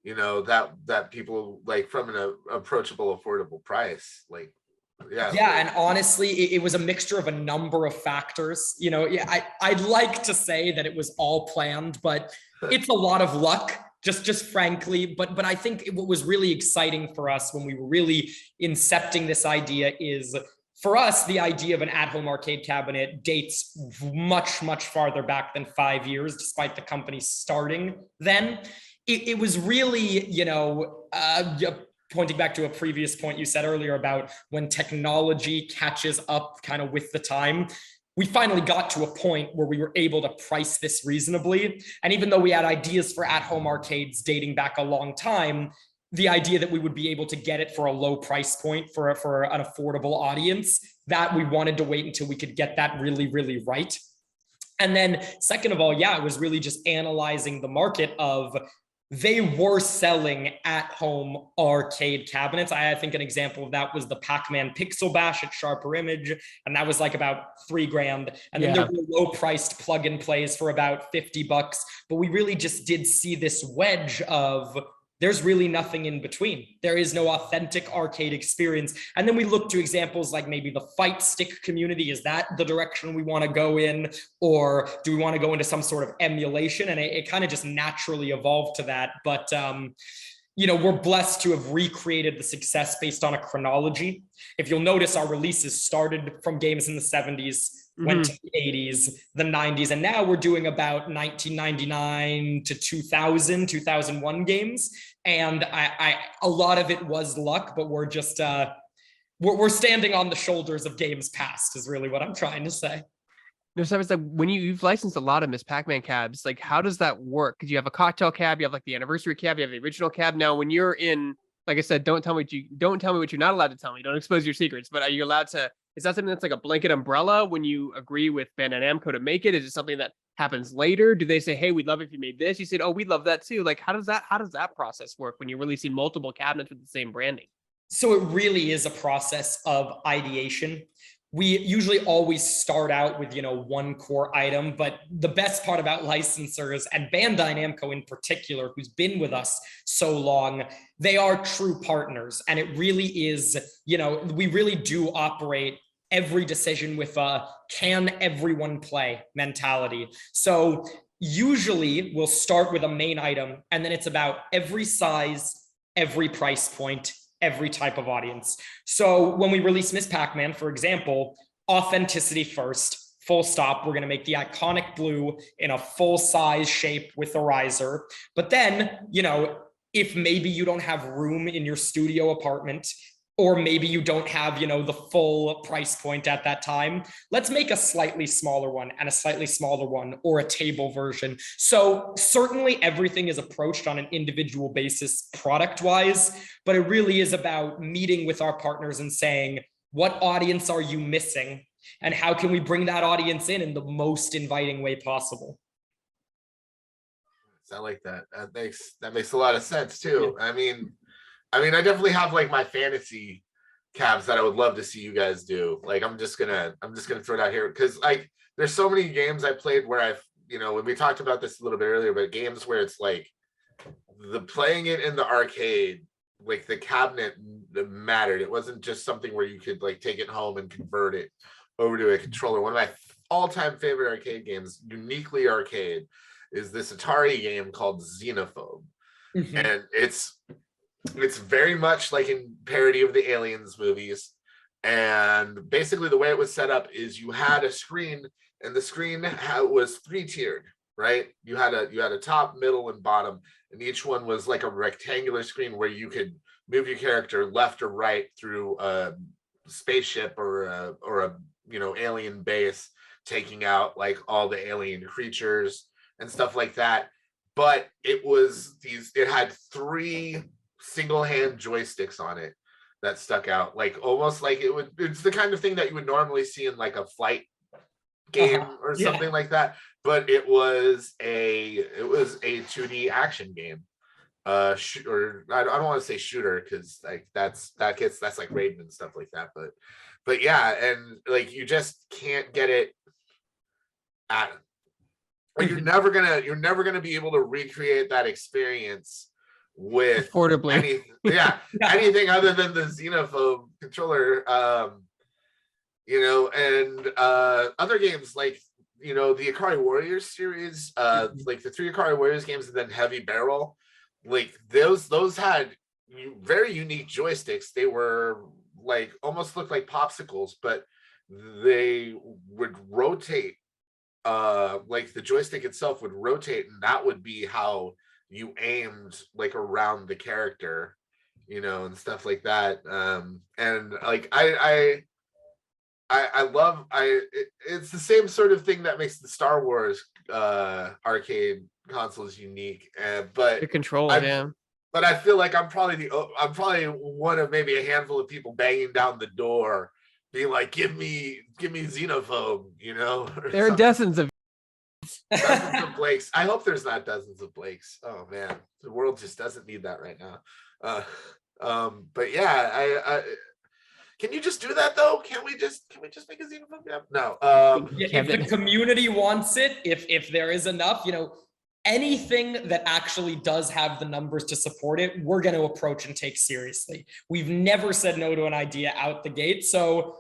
that people like from an approachable, affordable price. Like yeah, and honestly it was a mixture of a number of factors. I'd like to say that it was all planned, but it's a lot of luck, just frankly. But I think what was really exciting for us when we were really incepting this idea is, for us, the idea of an at-home arcade cabinet dates much, much farther back than 5 years, despite the company starting then. It was really, pointing back to a previous point you said earlier about when technology catches up kind of with the time, we finally got to a point where we were able to price this reasonably. And even though we had ideas for at-home arcades dating back a long time, the idea that we would be able to get it for a low price point for an affordable audience, that we wanted to wait until we could get that really, really right. And then second of all, yeah, it was really just analyzing the market of, they were selling at-home arcade cabinets. I think an example of that was the Pac-Man Pixel Bash at Sharper Image, and that was like about $3,000. And then there were low-priced plug-and-plays for about $50. But we really just did see this wedge of, there's really nothing in between. There is no authentic arcade experience. And then we look to examples like maybe the fight stick community. Is that the direction we want to go in? Or do we want to go into some sort of emulation? And it kind of just naturally evolved to that. But, we're blessed to have recreated the success based on a chronology. If you'll notice, our releases started from games in the 70s, went to the 80s, the 90s, and now we're doing about 1999 to 2001 games. And a lot of it was luck, but we're just we're standing on the shoulders of games past, is really what I'm trying to say. No, so it's like when you've licensed a lot of Miss Pac-Man cabs, like how does that work? Because you have a cocktail cab, you have like the anniversary cab, you have the original cab. Now, when you're in, like I said, don't tell me what you're not allowed to tell me. Don't expose your secrets. But are you allowed to? Is that something that's like a blanket umbrella when you agree with Bandai Namco to make it? Is it something that happens later? Do they say, "Hey, we'd love if you made this"? You said, "Oh, we'd love that too." Like, how does that process work when you're releasing multiple cabinets with the same branding? So it really is a process of ideation. We usually always start out with, one core item, but the best part about licensors, and Bandai Namco in particular, who's been with us so long, they are true partners. And it really is, we really do operate every decision with a can everyone play mentality. So usually we'll start with a main item, and then it's about every size, every price point, every type of audience. So when we release Miss Pac-Man, for example, authenticity first, full stop. We're going to make the iconic blue in a full size shape with a riser. But then, if maybe you don't have room in your studio apartment, or maybe you don't have, the full price point at that time, let's make a slightly smaller one and a slightly smaller one, or a table version. So certainly everything is approached on an individual basis product-wise, but it really is about meeting with our partners and saying, what audience are you missing? And how can we bring that audience in the most inviting way possible? I like that. That makes a lot of sense too. Yeah. I definitely have like my fantasy cabs that I would love to see you guys do. Like, I'm just gonna throw it out here because like there's so many games I played where I've, when we talked about this a little bit earlier, but games where it's like the playing it in the arcade, like the cabinet mattered. It wasn't just something where you could like take it home and convert it over to a controller. One of my all-time favorite arcade games, uniquely arcade, is this Atari game called Xenophobe. Mm-hmm. And it's very much like in parody of the Aliens movies. And basically the way it was set up is you had a screen, and the screen was 3-tiered, right? You had a top, middle, and bottom, and each one was like a rectangular screen where you could move your character left or right through a spaceship or a alien base, taking out like all the alien creatures and stuff like that. But it had 3 single hand joysticks on it that stuck out, like almost like it's the kind of thing that you would normally see in like a flight game or something like that, but it was a 2D action game, or I don't want to say shooter because like that's like Raiden and stuff like that, but yeah, and like you just can't get it at, like you're never gonna be able to recreate that experience with affordably anything other than the Xenophobe controller, and other games like the Ikari Warriors series, like the 3 Ikari Warriors games, and then Heavy Barrel, like those had very unique joysticks. They were like almost looked like popsicles, but they would rotate, like the joystick itself would rotate, and that would be how you aimed like around the character, and stuff like that. And like I love it's the same sort of thing that makes the Star Wars arcade consoles unique. But the controller, but I feel like I'm probably one of maybe a handful of people banging down the door, being like, give me Xenophobe, There are dozens of Blakes. I hope there's not dozens of Blakes. Oh man, the world just doesn't need that right now. But yeah, I can you just do that though? Can we just make a Xenophobe? Yeah. No. If the community wants it, if there is enough, anything that actually does have the numbers to support it, we're going to approach and take seriously. We've never said no to an idea out the gate. So,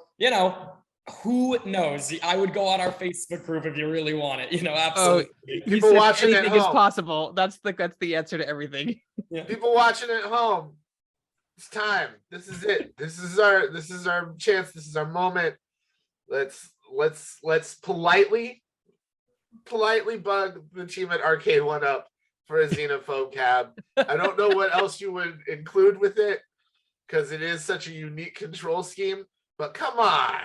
who knows? I would go on our Facebook group if you really want it. Absolutely. People watching at home. Anything is possible. That's the answer to everything. Yeah. People watching at home. It's time. This is it. This is our chance. This is our moment. Let's politely bug the team at Arcade1Up for a Xenophobe cab. I don't know what else you would include with it because it is such a unique control scheme. But come on,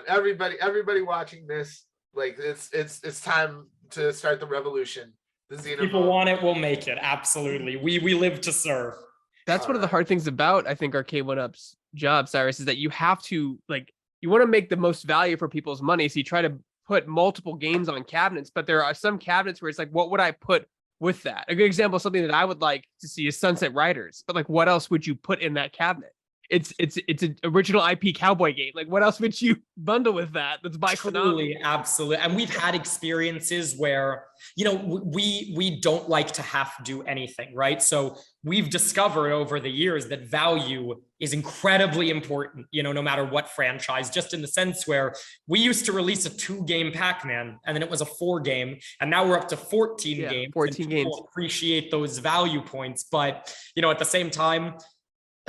everybody watching this, like it's time to start the revolution. The Xenophobe. People want it, we'll make it. Absolutely, we live to serve. That's one of the hard things about, I think, Arcade1Up's job, Cyrus, is that you have to you want to make the most value for people's money, so you try to put multiple games on cabinets, but there are some cabinets where it's like, what would I put with that? A good example of something that I would like to see is Sunset Riders, but like, what else would you put in that cabinet? it's an original IP cowboy game. Like, what else would you bundle with that? That's by Konami. Absolutely. And we've had experiences where, we don't like to have to do anything, right? So we've discovered over the years that value is incredibly important, no matter what franchise, just in the sense where we used to release a 2-game Pac-Man and then it was a 4-game, and now we're up to 14 games. 14 games. Appreciate those value points. But, at the same time,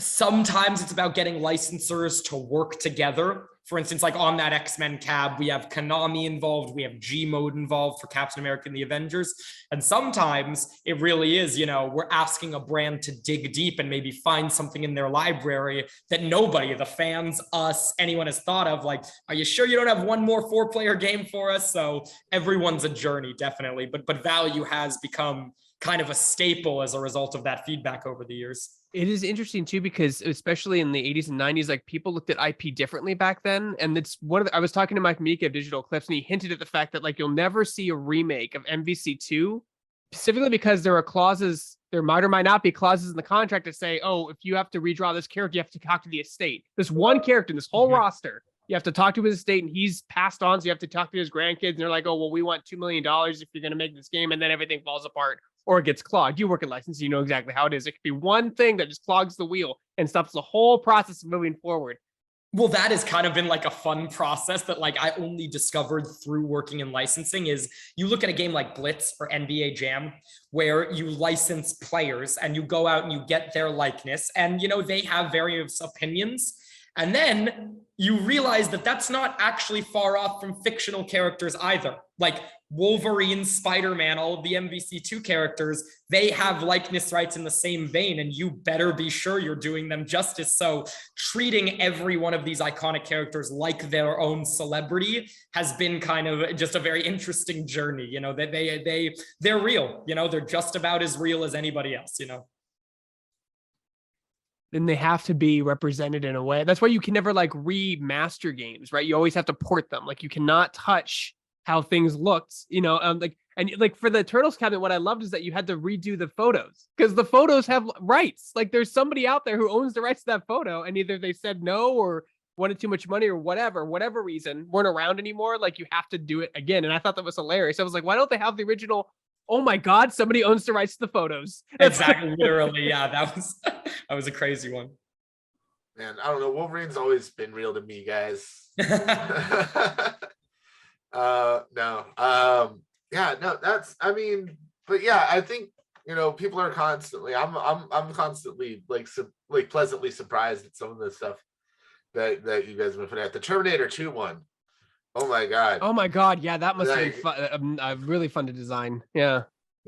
sometimes it's about getting licensors to work together. For instance, like on that X-Men cab, we have Konami involved, we have G-Mode involved for Captain America and the Avengers. And sometimes it really is, we're asking a brand to dig deep and maybe find something in their library that nobody, the fans, us, anyone has thought of. Like, are you sure you don't have one more 4-player game for us? So everyone's a journey, definitely. But value has become kind of a staple as a result of that feedback over the years. It is interesting too, because especially in the 80s and 90s, like people looked at IP differently back then. And it's I was talking to Mike Mika of Digital Eclipse, and he hinted at the fact that like you'll never see a remake of MVC2, specifically because there might or might not be clauses in the contract that say, oh, if you have to redraw this character, you have to talk to the estate. This one character in this whole roster, you have to talk to his estate, and he's passed on, so you have to talk to his grandkids, and they're like, oh, well, we want $2 million if you're going to make this game, and then everything falls apart. Or it gets clogged. You work in licensing, you know exactly how it is. It could be one thing that just clogs the wheel and stops the whole process of moving forward. Well, that has kind of been like a fun process that like I only discovered through working in licensing. Is you look at a game like Blitz or NBA Jam, where you license players and you go out and you get their likeness, and they have various opinions. And then you realize that that's not actually far off from fictional characters either. Like Wolverine, Spider-Man, all of the MVC2 characters, they have likeness rights in the same vein, and you better be sure you're doing them justice. So treating every one of these iconic characters like their own celebrity has been kind of just a very interesting journey. That they're real, they're just about as real as anybody else, Then they have to be represented in a way. That's why you can never like remaster games, right? You always have to port them. Like you cannot touch how things looked, and for the Turtles cabinet, what I loved is that you had to redo the photos because the photos have rights. Like there's somebody out there who owns the rights to that photo, and either they said no or wanted too much money or whatever reason, weren't around anymore. Like you have to do it again. And I thought that was hilarious. I was like, why don't they have the original? Oh my God, somebody owns the rights to the photos. Exactly. Literally. Yeah, that was a crazy one. Man, I don't know. Wolverine's always been real to me, guys. But yeah, I think, people are constantly, I'm constantly like pleasantly surprised at some of the stuff that you guys have been putting out. The Terminator 2 one. Oh my God. Yeah. That must be fun, really fun to design. Yeah.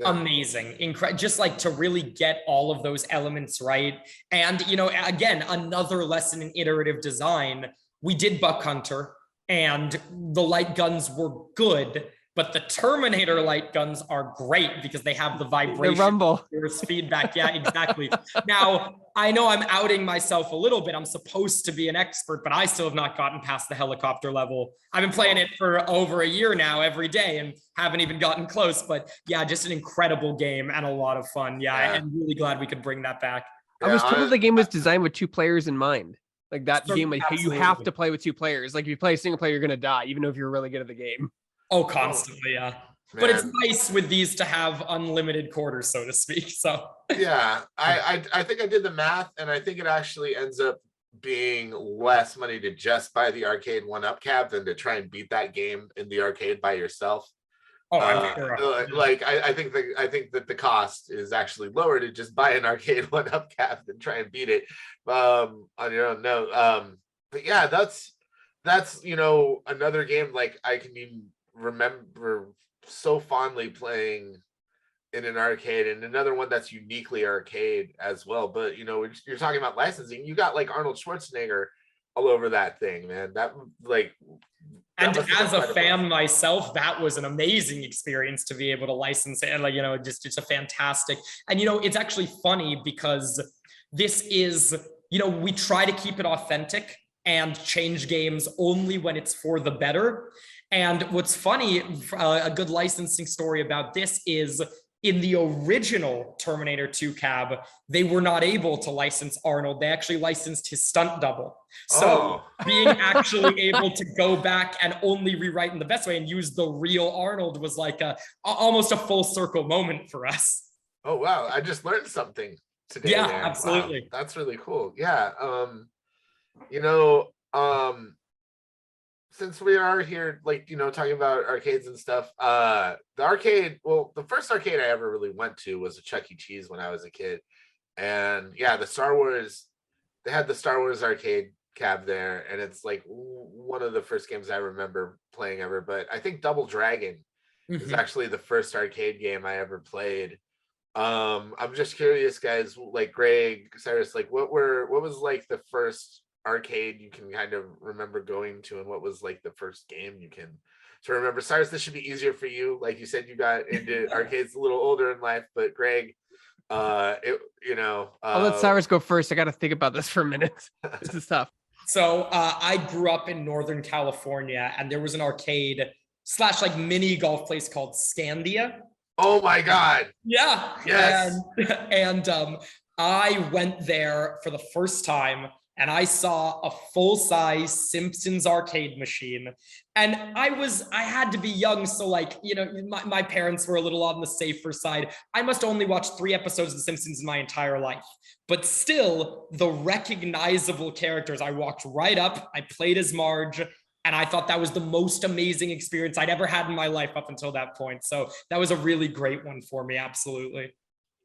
Amazing. Just like to really get all of those elements right. And, again, another lesson in iterative design. We did Buck Hunter, and the light guns were good, but the Terminator light guns are great because they have the vibration, the rumble, feedback. Yeah, exactly. Now, I know I'm outing myself a little bit. I'm supposed to be an expert, but I still have not gotten past the helicopter level. I've been playing it for over a year now every day and haven't even gotten close. But yeah, just an incredible game and a lot of fun. Yeah, I'm really glad we could bring that back. I was told the game was designed with 2 players in mind. Like that game, like you have to play with 2 players. Like if you play a single player, you're going to die, even if you're really good at the game. Oh, constantly, yeah. Man. But it's nice with these to have unlimited quarters, so to speak. So yeah, I think I did the math, and I think it actually ends up being less money to just buy the Arcade1Up cab than to try and beat that game in the arcade by yourself. Oh, I'm sure. Like I think that the cost is actually lower to just buy an Arcade1Up cab than try and beat it on your own. No, but yeah, that's another game like I can even remember so fondly playing in an arcade, and another one that's uniquely arcade as well. But you're talking about licensing, you got like Arnold Schwarzenegger all over that thing, man. And as a fan myself, that was an amazing experience to be able to license it, and just a fantastic. And it's actually funny because this is, we try to keep it authentic and change games only when it's for the better. And what's funny, a good licensing story about this is in the original Terminator 2 cab, they were not able to license Arnold. They actually licensed his stunt double. So being actually able to go back and only rewrite in the best way and use the real Arnold was like almost a full circle moment for us. Oh, wow. I just learned something today. Yeah, there. absolutely. Wow, that's really cool. Yeah. You know, since we are here, like, you know, talking about arcades and stuff, the first arcade I ever really went to was a Chuck E. Cheese when I was a kid. And yeah, they had the Star Wars arcade cab there, and it's like one of the first games I remember playing ever. But I think Double Dragon is actually the first arcade game I ever played. I'm just curious, guys, like Greg, Cyrus, like what was like the first arcade you can kind of remember going to, and what was like the first game you can remember? Cyrus, this should be easier for you. Like you said, you got into arcades a little older in life, but Greg, I'll let Cyrus go first. I got to think about this for a minute. This is tough. So I grew up in Northern California, and there was an arcade / like mini golf place called Scandia. Oh my God. Yeah. Yes. And I went there for the first time, and I saw a full-size Simpsons arcade machine. And I had to be young, so like, you know, my parents were a little on the safer side. I must only watch 3 episodes of The Simpsons in my entire life. But still, the recognizable characters, I walked right up, I played as Marge, and I thought that was the most amazing experience I'd ever had in my life up until that point. So that was a really great one for me, absolutely.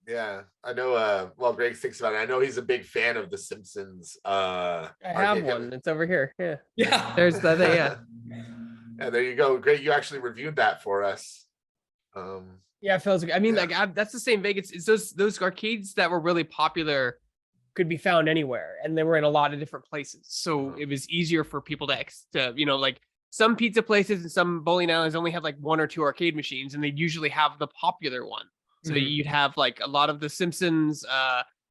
Yeah, I know. Well, Greg thinks about it. I know he's a big fan of The Simpsons. I have one. It's over here. Yeah. Yeah. There's the yeah. Yeah, there you go. Greg, you actually reviewed that for us. Yeah, it feels. I mean, like that's the same Vegas. It's those arcades that were really popular could be found anywhere, and they were in a lot of different places. So it was easier for people to you know, like some pizza places and some bowling alleys only have like 1 or 2 arcade machines, and they'd usually have the popular one. So you'd have like a lot of The Simpsons,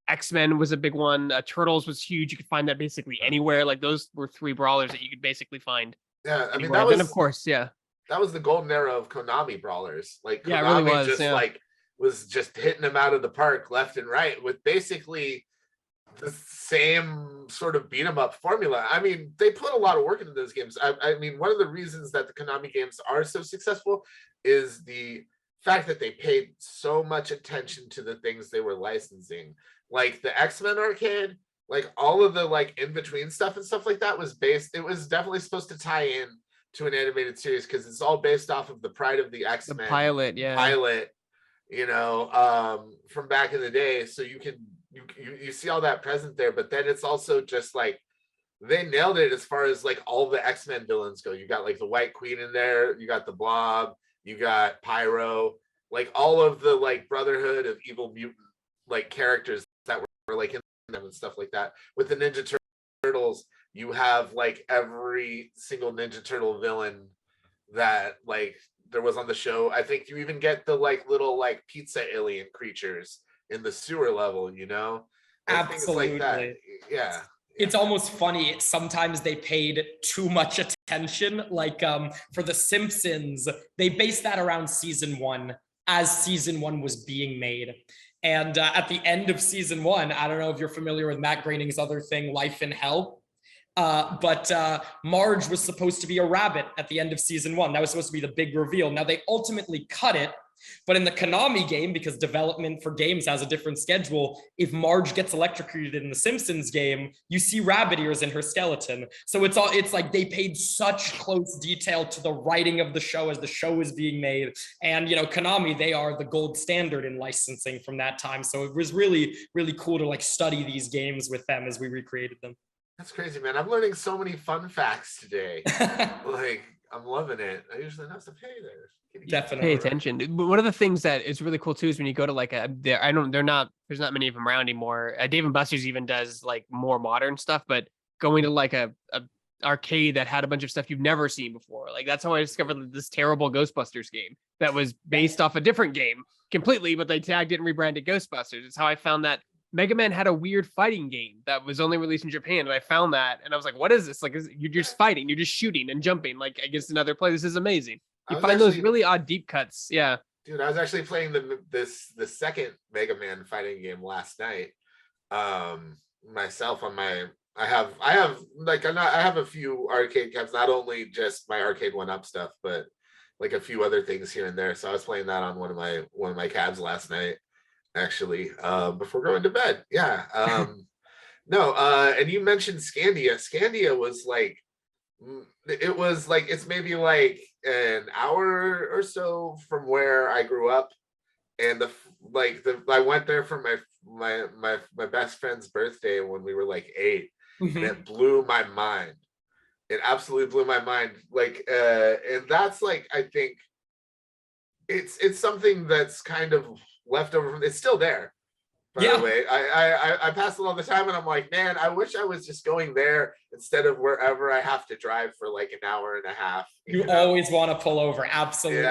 X-Men was a big one. Turtles was huge. You could find that basically anywhere. Like those were 3 brawlers that you could basically find. Yeah, I mean that was, of course, yeah. That was the golden era of Konami brawlers. Like Konami it really was, just was just hitting them out of the park left and right with basically the same sort of beat 'em up formula. I mean, they put a lot of work into those games. I mean, one of the reasons that the Konami games are so successful is the fact that they paid so much attention to the things they were licensing. Like the X-Men arcade, like all of the like in-between stuff and stuff like that was it was definitely supposed to tie in to an animated series because it's all based off of the Pride of the X-Men the pilot, you know, from back in the day. So you see all that present there, but then it's also just like they nailed it as far as like all the X-Men villains go. You got like the White Queen in there, you got the Blob, you got Pyro, like all of the like Brotherhood of Evil Mutant like characters that were like in them and stuff like that. With the Ninja Turtles, you have like every single Ninja Turtle villain that like there was on the show. I think you even get the like little like pizza alien creatures in the sewer level, you know? And absolutely. Like that. Yeah. It's almost funny. Sometimes they paid too much attention. Like for The Simpsons, they based that around season 1 as season 1 was being made. And at the end of season 1, I don't know if you're familiar with Matt Groening's other thing, Life in Hell. But Marge was supposed to be a rabbit at the end of season 1. That was supposed to be the big reveal. Now they ultimately cut it. But in the Konami game, because development for games has a different schedule, if Marge gets electrocuted in the Simpsons game, you see rabbit ears in her skeleton. So it's like they paid such close detail to the writing of the show as the show is being made. And, you know, Konami, they are the gold standard in licensing from that time. So it was really, really cool to like study these games with them as we recreated them. That's crazy, man. I'm learning so many fun facts today. Like, I'm loving it. I usually have to pay there. Definitely pay attention. But one of the things that is really cool too is when you go to like there's not many of them around anymore. Dave & Buster's even does like more modern stuff, but going to like a arcade that had a bunch of stuff you've never seen before. Like that's how I discovered this terrible Ghostbusters game that was based off a different game completely, but they tagged it and rebranded Ghostbusters. It's how I found that Mega Man had a weird fighting game that was only released in Japan, and I found that, and I was like, "What is this? Like, you're just fighting, you're just shooting and jumping like against another player. This is amazing." You find those really odd deep cuts, yeah. Dude, I was actually playing the second Mega Man fighting game last night. Myself on my I have like I have a few arcade cabs, not only just my Arcade1Up stuff, but like a few other things here and there. So I was playing that on one of my cabs last night, actually, before going to bed. Yeah. No, and you mentioned Scandia. Scandia was like, it was like, it's maybe like an hour or so from where I grew up, and I went there for my best friend's birthday when we were like 8, and it blew my mind. It absolutely blew my mind. Like, and that's like, I think it's something that's kind of left over from, it's still there. By the way, I pass it all the time, and I'm like, man, I wish I was just going there instead of wherever I have to drive for like an hour and a half. You always want to pull over, absolutely.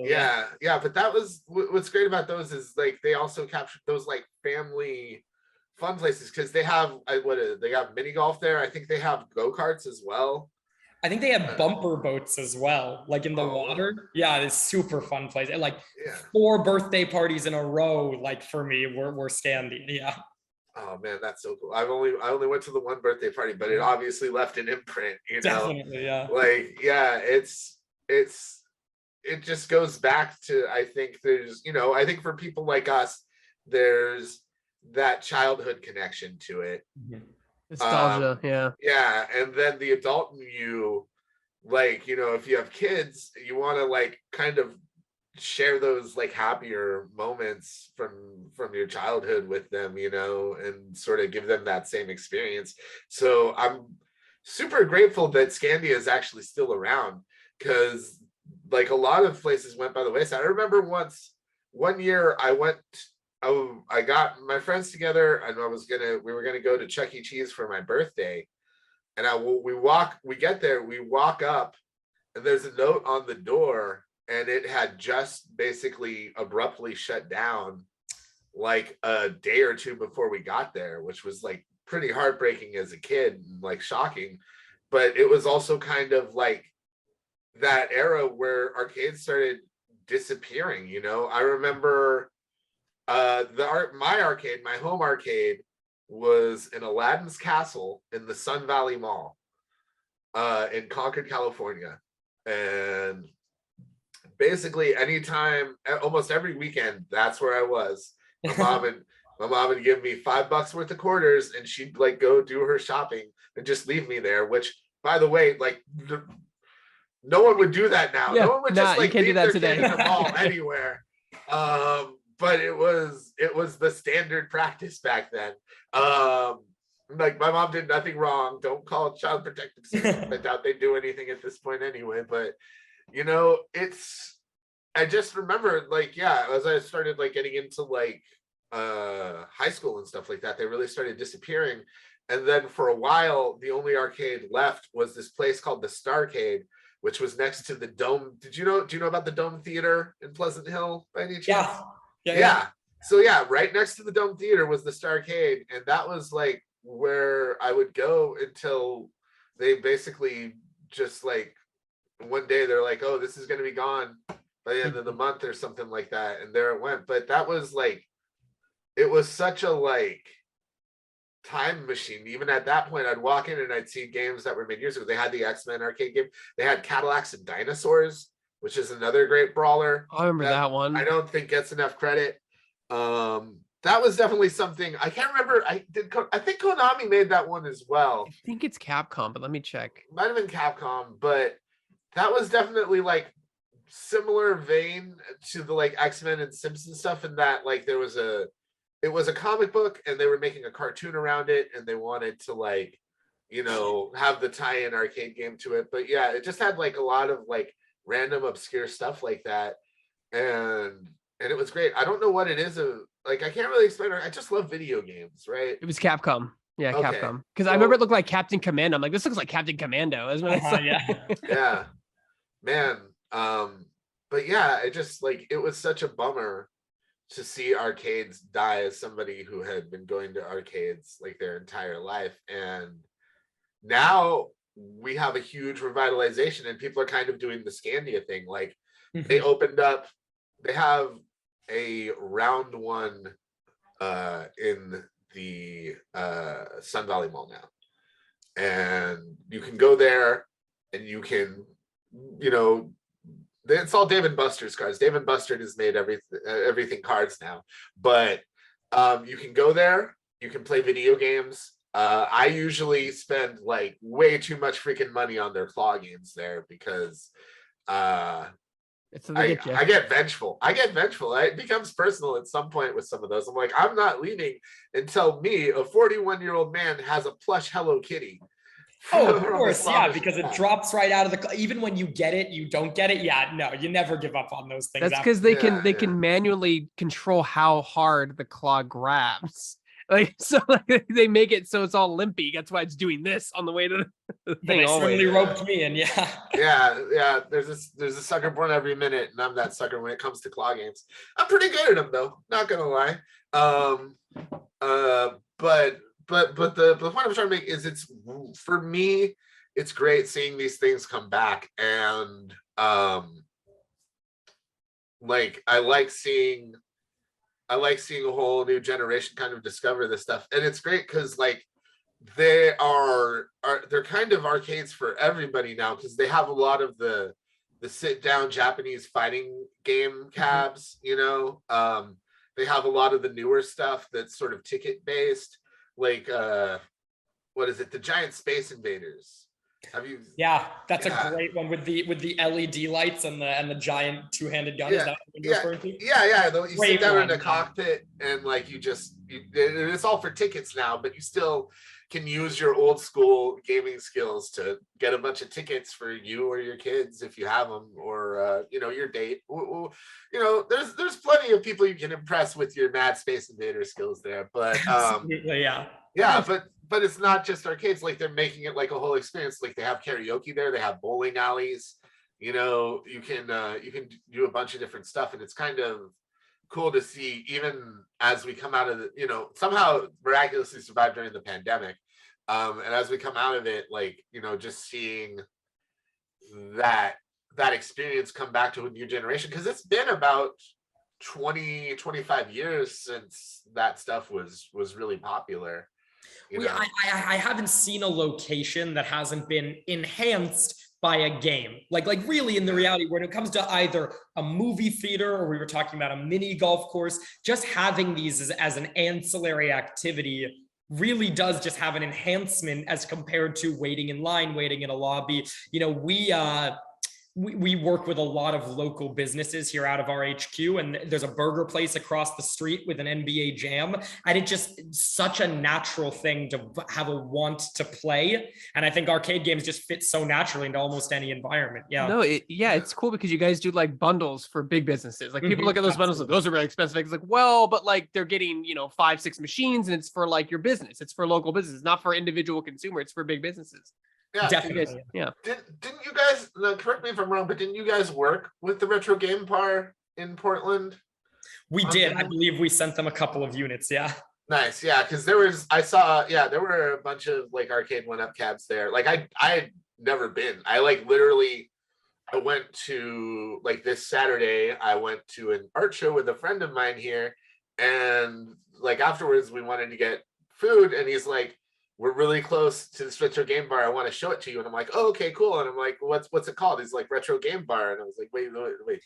Yeah. But that was what's great about those is like they also captured those like family fun places, because they have they have mini golf there. I think they have go-karts as well. I think they have bumper boats as well, like in the water. Wow. Yeah, it's super fun place. And like 4 birthday parties in a row, like for me, we're standing. Yeah. Oh man, that's so cool. I only went to the one birthday party, but it obviously left an imprint, you know. Definitely, yeah. Like, yeah, it just goes back to, I think there's, you know, I think for people like us, there's that childhood connection to it. Nostalgia, yeah. And then the adult in you, like, you know, if you have kids, you want to like kind of share those like happier moments from your childhood with them, you know, and sort of give them that same experience. So I'm super grateful that Scandia is actually still around, because like a lot of places went by the wayside. I remember one year I got my friends together, and we were gonna go to Chuck E. Cheese for my birthday, and we get there, we walk up, and there's a note on the door, and it had just basically abruptly shut down like a day or two before we got there, which was like pretty heartbreaking as a kid and like shocking. But it was also kind of like that era where arcades started disappearing, you know. I remember my home arcade was in Aladdin's Castle in the Sun Valley Mall in Concord, California. And basically anytime, almost every weekend, that's where I was. My mom would give me $5 worth of quarters, and she'd like go do her shopping and just leave me there, which, by the way, like no one would do that now. No one would just like leave their kid in the mall anywhere. But it was the standard practice back then. Like my mom did nothing wrong. Don't call Child Protective Services. I doubt they do anything at this point anyway. But you know, I just remember like, yeah, as I started like getting into like high school and stuff like that, they really started disappearing. And then for a while, the only arcade left was this place called the Starcade, which was next to the Dome. Do you know about the Dome Theater in Pleasant Hill by any chance? Yeah. So yeah, right next to the Dome Theater was the Starcade, and that was like where I would go until they basically just like one day they're like, oh, this is going to be gone by the end of the month or something like that, and there it went. But that was like, it was such a like time machine. Even at that point, I'd walk in and I'd see games that were made years ago. They had the X-Men arcade game. They had Cadillacs and Dinosaurs, which is another great brawler. I remember that one. I don't think gets enough credit. That was definitely something. I can't remember. I think Konami made that one as well. I think it's Capcom, but let me check. Might have been Capcom, but that was definitely like similar vein to the like X-Men and Simpsons stuff, in that like it was a comic book and they were making a cartoon around it, and they wanted to like, you know, have the tie-in arcade game to it. But yeah, it just had like a lot of like random obscure stuff like that, and it was great. I don't know what it is, like I can't really explain it. I just love video games, right? It was Capcom. Yeah, okay. Capcom. Because I remember it looked like Captain Commando. I'm like, this looks like Captain Commando. Is what I said. Yeah, man. But yeah, it just like, it was such a bummer to see arcades die, as somebody who had been going to arcades like their entire life. And now we have a huge revitalization, and people are kind of doing the Scandia thing. Like they opened up they have a round one in the Sun Valley Mall now, and you can go there and you can, you know, it's all Dave and Buster's cards. Dave and Buster has made everything cards now, but you can go there, you can play video games. I usually spend like way too much freaking money on their claw games there because I get vengeful. It becomes personal at some point with some of those. I'm like, I'm not leaving until me, a 41-year-old man, has a plush Hello Kitty. Oh, of course, yeah, because it drops right out of the. Even when you get it, you don't get it. Yeah, no, you never give up on those things. That's because they can manually control how hard the claw grabs. Like, so like, they make it so it's all limpy. That's why it's doing this on the way to the thing. They certainly roped me in, yeah. Yeah. There's a sucker born every minute, and I'm that sucker when it comes to claw games. I'm pretty good at them though, not gonna lie. But the point I'm trying to make is, it's, for me, it's great seeing these things come back, and like I like seeing a whole new generation kind of discover this stuff. And it's great because like they're kind of arcades for everybody now, because they have a lot of the sit down Japanese fighting game cabs, you know. They have a lot of the newer stuff that's sort of ticket based, like what is it, the Giant Space Invaders. Have you? Yeah, that's a great one with the LED lights and the giant two-handed gun. Is that what you're referring to? Yeah. You sit down in the cockpit and like it's all for tickets now, but you still can use your old school gaming skills to get a bunch of tickets for you or your kids if you have them, or your date. There's plenty of people you can impress with your Mad Space Invader skills there, but absolutely, yeah, but it's not just arcades. Like, they're making it like a whole experience. Like, they have karaoke there, they have bowling alleys, you can do a bunch of different stuff, and it's kind of cool to see, even as we come out of the, somehow miraculously survived during the pandemic, and as we come out of it, like, just seeing that experience come back to a new generation, because it's been about 20-25 years since that stuff was really popular. I haven't seen a location that hasn't been enhanced by a game. Like really, in the reality, when it comes to either a movie theater, or we were talking about a mini golf course, just having these as an ancillary activity really does just have an enhancement as compared to waiting in line, waiting in a lobby. We work with a lot of local businesses here out of our HQ, and there's a burger place across the street with an NBA Jam, and it's just such a natural thing to have a want to play. And I think arcade games just fit so naturally into almost any environment. It's cool because you guys do like bundles for big businesses. Like, people look at those bundles, like, those are really expensive. It's like, well, but like they're getting 5-6 machines, and it's for like your business, it's for local business, not for individual consumer, it's for big businesses. Yeah, definitely. Didn't you guys, correct me if I'm wrong, but didn't you guys work with the Retro Game Bar in Portland? We did. I believe we sent them a couple of units. Yeah. Nice. Yeah, because there were a bunch of like Arcade1Up cabs there. Like, I had never been. I went to, like, this Saturday, I went to an art show with a friend of mine here, and like afterwards we wanted to get food, and he's like, we're really close to this Retro Game Bar, I want to show it to you. And I'm like, oh, okay, cool. And I'm like, what's it called? He's like, Retro Game Bar. And I was like, wait,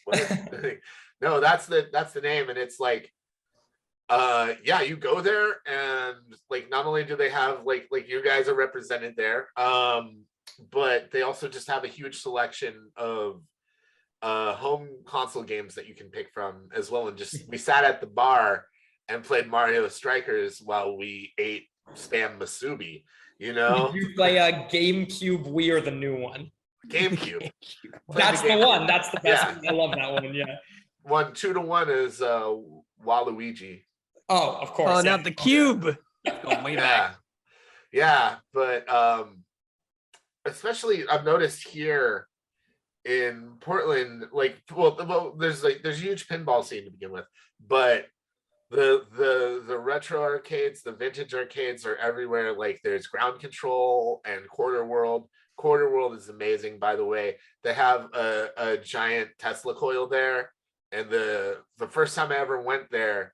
what? No, that's the name. And it's like, you go there, and like, not only do they have like you guys are represented there, but they also just have a huge selection of home console games that you can pick from as well. And just, we sat at the bar and played Mario Strikers while we ate spam masubi. Did you play a GameCube, Wii, or the new one? GameCube. That's the one. That's the best one. I love that one. Yeah. 2-1 is Waluigi. Oh, of course. Oh, not the cube. Going way back. Yeah, but especially I've noticed here in Portland, like, there's huge pinball scene to begin with, but the retro arcades, the vintage arcades are everywhere. Like, there's Ground Control and Quarter World. Quarter World is amazing, by the way. They have a giant Tesla coil there, and the first time I ever went there,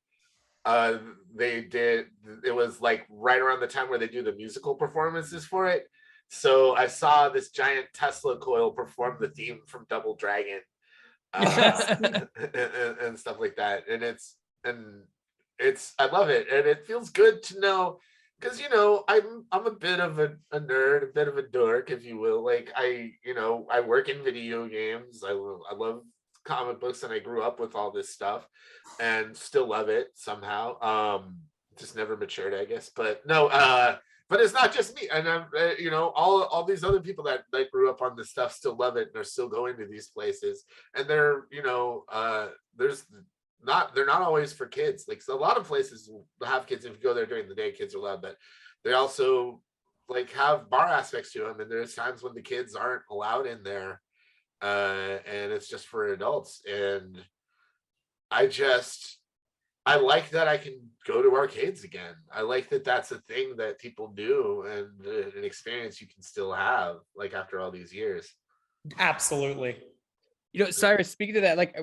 it was like right around the time where they do the musical performances for it. So I saw this giant Tesla coil perform the theme from Double Dragon, and stuff like that. And it's I love it, and it feels good to know, because I'm a bit of a nerd, a bit of a dork, if you will. Like I work in video games. I love comic books, and I grew up with all this stuff and still love it somehow. Just never matured, I guess. But no, but it's not just me. And I'm all these other people that grew up on this stuff still love it and are still going to these places. And they're they're not always for kids. Like, so a lot of places have kids. If you go there during the day, kids are allowed, but they also like have bar aspects to them, and there's times when the kids aren't allowed in there, and it's just for adults. And I like that I can go to arcades again. I like that that's a thing that people do, and an experience you can still have, like, after all these years. Absolutely. Cyrus, speaking of that, like,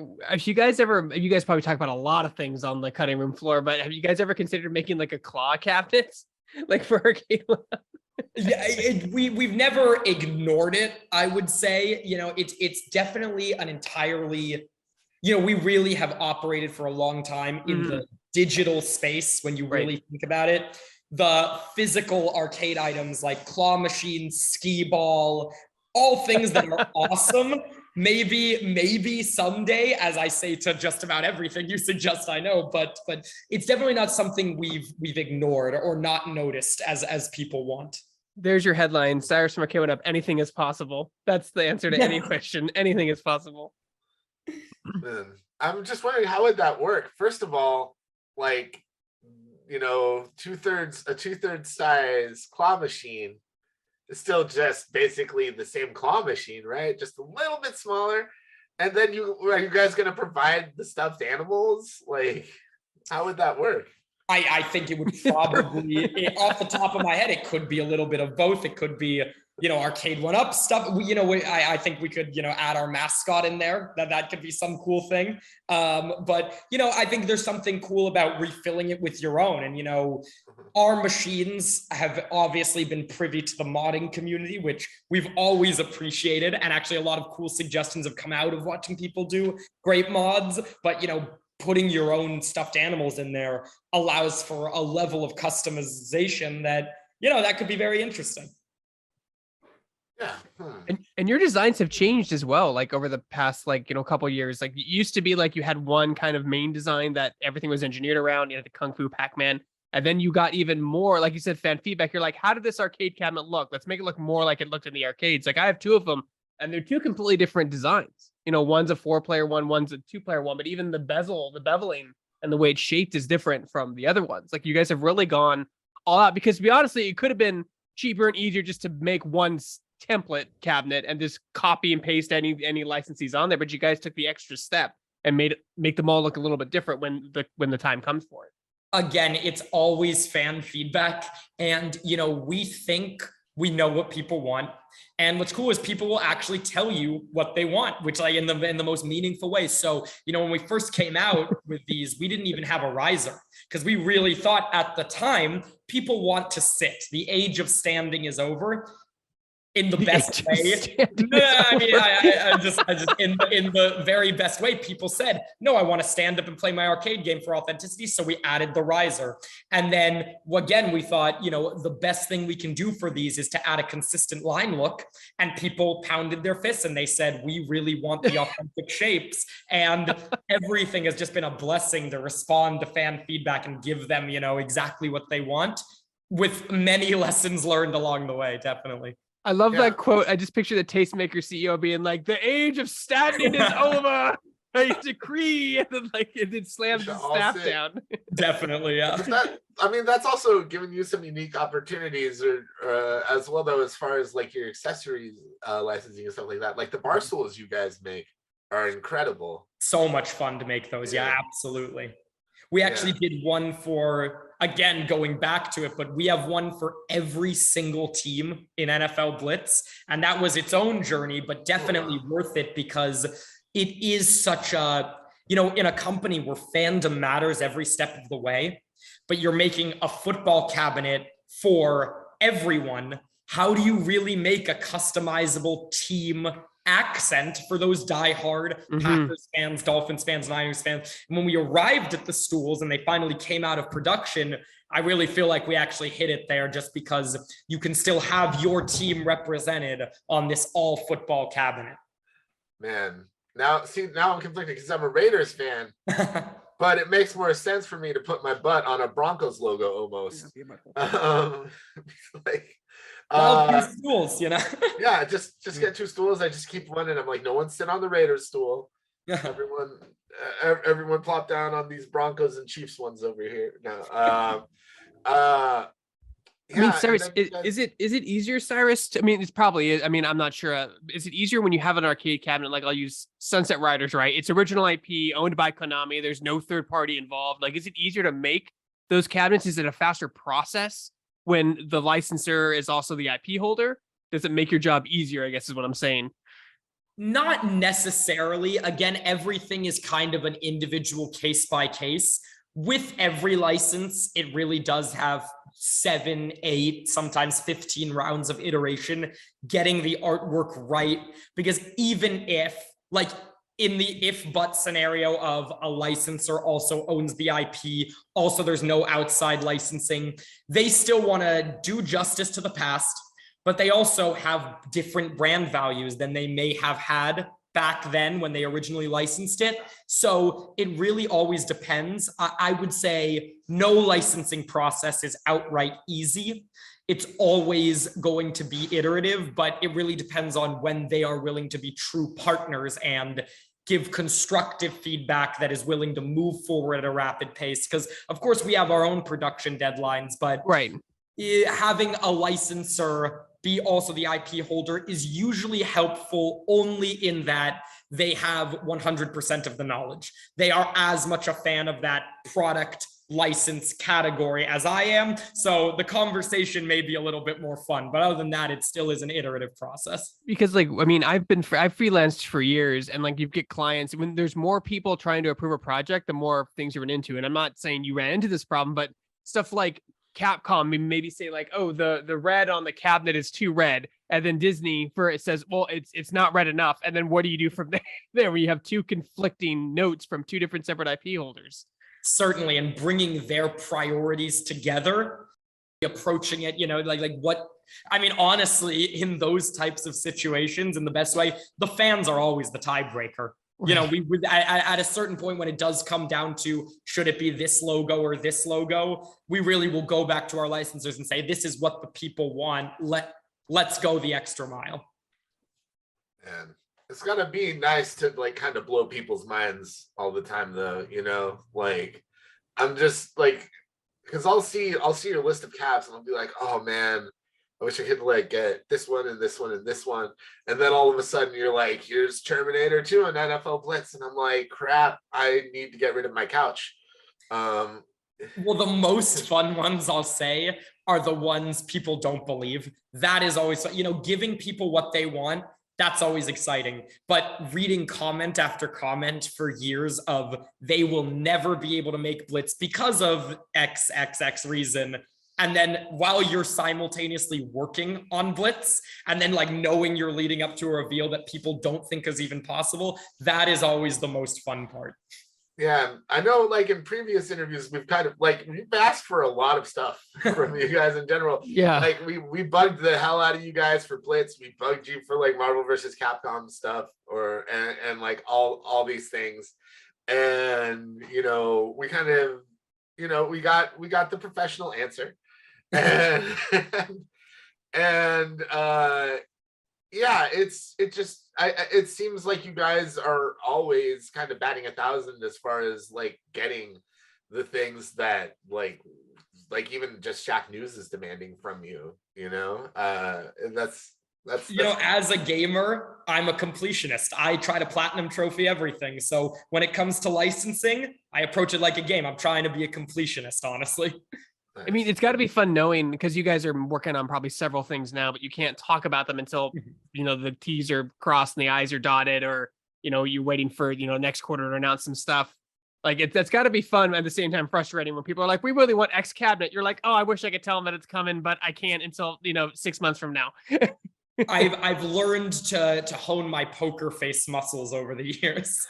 you guys probably talk about a lot of things on the cutting room floor, but have you guys ever considered making like a claw cabinet, like for Arcade1Up? Yeah, we've never ignored it. I would say, it's definitely an entirely, we really have operated for a long time in the digital space. When you really think about it, the physical arcade items like claw machines, skee ball, all things that are awesome. Maybe someday, as I say to just about everything you suggest, I know, but it's definitely not something we've ignored or not noticed as people want. There's your headline, Cyrus from Arcade1Up, anything is possible. That's the answer to any question. Anything is possible. Man, I'm just wondering, how would that work? First of all, like, two-thirds size claw machine. It's still just basically the same claw machine, right? Just a little bit smaller. And then are you guys going to provide the stuffed animals? Like, how would that work? I think it would probably, off the top of my head, it could be a little bit of both. It could be, Arcade1Up stuff. I think we could, add our mascot in there. That could be some cool thing. But I think there's something cool about refilling it with your own. And, our machines have obviously been privy to the modding community, which we've always appreciated. And actually a lot of cool suggestions have come out of watching people do great mods. But, putting your own stuffed animals in there allows for a level of customization that, that could be very interesting. Yeah. And your designs have changed as well, like over the past, couple years. Like, it used to be like you had one kind of main design that everything was engineered around, the Kung Fu Pac-Man. And then you got even more, like you said, fan feedback. You're like, how did this arcade cabinet look? Let's make it look more like it looked in the arcades. Like, I have two of them, and they're two completely different designs. One's a 4-player one, one's a 2-player one, but even the beveling and the way it's shaped is different from the other ones. Like, you guys have really gone all out, because, to be honest, it could have been cheaper and easier just to make one template cabinet and just copy and paste any licensees on there. But you guys took the extra step and make them all look a little bit different when the time comes for it. Again, it's always fan feedback, and we think we know what people want. And what's cool is people will actually tell you what they want, which, like, in the most meaningful way. So, when we first came out with these, we didn't even have a riser, because we really thought at the time people want to sit. The age of standing is over. In the best way. I just in the very best way. People said, no, I want to stand up and play my arcade game for authenticity. So we added the riser. And then again, we thought, the best thing we can do for these is to add a consistent line look. And people pounded their fists and they said, we really want the authentic shapes. And everything has just been a blessing to respond to fan feedback and give them, exactly what they want, with many lessons learned along the way. Definitely. I love that quote. I just picture the Tastemaker CEO being like, "The age of standing is over. I decree," and then it slams the staff down. Definitely, yeah. That's also giving you some unique opportunities, as well, though, as far as like your accessories licensing and stuff like that. Like the bar stools you guys make are incredible. So much fun to make those. Yeah, absolutely. We actually did one for, again, going back to it, but we have one for every single team in NFL Blitz. And that was its own journey, but definitely worth it, because it is such a, in a company where fandom matters every step of the way, but you're making a football cabinet for everyone, how do you really make a customizable team accent for those diehard Packers fans, Dolphins fans, Niners fans? And when we arrived at the stools and they finally came out of production, I really feel like we actually hit it there, just because you can still have your team represented on this all football cabinet. Man, now I'm conflicted because I'm a Raiders fan, but it makes more sense for me to put my butt on a Broncos logo almost. Two stools, Yeah, just get 2 stools. I just keep one, and I'm like, no one sit on the Raiders stool. Everyone plop down on these Broncos and Chiefs ones over here. No, I mean, Cyrus, is it easier, Cyrus? I mean, it's probably. I mean, I'm not sure. Is it easier when you have an arcade cabinet? Like, I'll use Sunset Riders, right? It's original IP, owned by Konami. There's no third party involved. Like, is it easier to make those cabinets? Is it a faster process when the licensor is also the IP holder? Does it make your job easier, I guess is what I'm saying? Not necessarily. Again, everything is kind of an individual case by case. With every license, it really does have 7, 8, sometimes 15 rounds of iteration, getting the artwork right. Because even if, like, in the if-but scenario of a licensor also owns the IP, also there's no outside licensing, they still want to do justice to the past, but they also have different brand values than they may have had back then when they originally licensed it. So it really always depends. I would say no licensing process is outright easy. It's always going to be iterative, but it really depends on when they are willing to be true partners and give constructive feedback that is willing to move forward at a rapid pace. Because of course we have our own production deadlines, but having a licensor be also the IP holder is usually helpful only in that they have 100% of the knowledge. They are as much a fan of that product license category as I am. So the conversation may be a little bit more fun, but other than that, it still is an iterative process. Because like, I mean, I've freelanced for years, and like, you get clients when there's more people trying to approve a project, the more things you run into. And I'm not saying you ran into this problem, but stuff like Capcom maybe say like, oh, the red on the cabinet is too red, and then Disney it says, well, it's not red enough, and then what do you do from there when you have 2 conflicting notes from 2 different separate IP holders? Certainly, and bringing their priorities together, approaching it, like what I mean, honestly, in those types of situations, in the best way, the fans are always the tiebreaker. We would at a certain point when it does come down to should it be this logo or this logo, we really will go back to our licensors and say, this is what the people want. Let's go the extra mile. And it's gotta be nice to like kind of blow people's minds all the time, though. Like I'm just like, because I'll see your list of caps and I'll be like, oh man, I wish I could like get this one and this one and this one. And then all of a sudden you're like, here's Terminator 2 and NFL Blitz. And I'm like, crap, I need to get rid of my couch. Well, the most fun ones I'll say are the ones people don't believe. That is always, giving people what they want. That's always exciting. But reading comment after comment for years of they will never be able to make Blitz because of XXX reason. And then while you're simultaneously working on Blitz and then like knowing you're leading up to a reveal that people don't think is even possible, that is always the most fun part. Yeah, I know like in previous interviews, we've kind of like, we've asked for a lot of stuff from you guys in general. Yeah. Like we bugged the hell out of you guys for Blitz. We bugged you for like Marvel versus Capcom stuff and like all these things. And, we kind of, we got the professional answer. And yeah, it seems like you guys are always kind of batting 1,000 as far as like getting the things that like even just Shacknews is demanding from you. That's as a gamer, I'm a completionist. I try to platinum trophy everything. So when it comes to licensing, I approach it like a game. I'm trying to be a completionist, honestly. I mean, it's got to be fun knowing, because you guys are working on probably several things now, but you can't talk about them until, the T's are crossed and the I's are dotted, or you waiting for, next quarter to announce some stuff. Like that's got to be fun at the same time frustrating when people are like, we really want X cabinet. You're like, oh, I wish I could tell them that it's coming, but I can't until 6 months from now. I've learned to hone my poker face muscles over the years.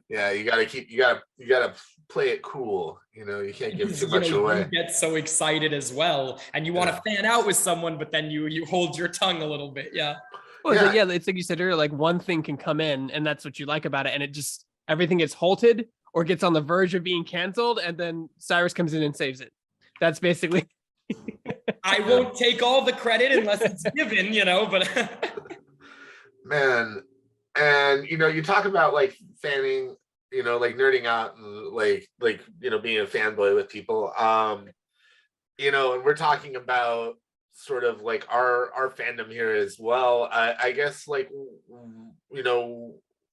Yeah, you gotta play it cool. You can't give too much away. You get so excited as well, and you want to fan out with someone, but then you hold your tongue a little bit. Yeah. Well, it's like you said earlier, like one thing can come in, and that's what you like about it, and it just everything gets halted or gets on the verge of being canceled, and then Cyrus comes in and saves it. That's basically. I won't take all the credit unless it's given, but man, and you talk about like fanning, like nerding out and like being a fanboy with people, and we're talking about sort of like our fandom here as well. I guess like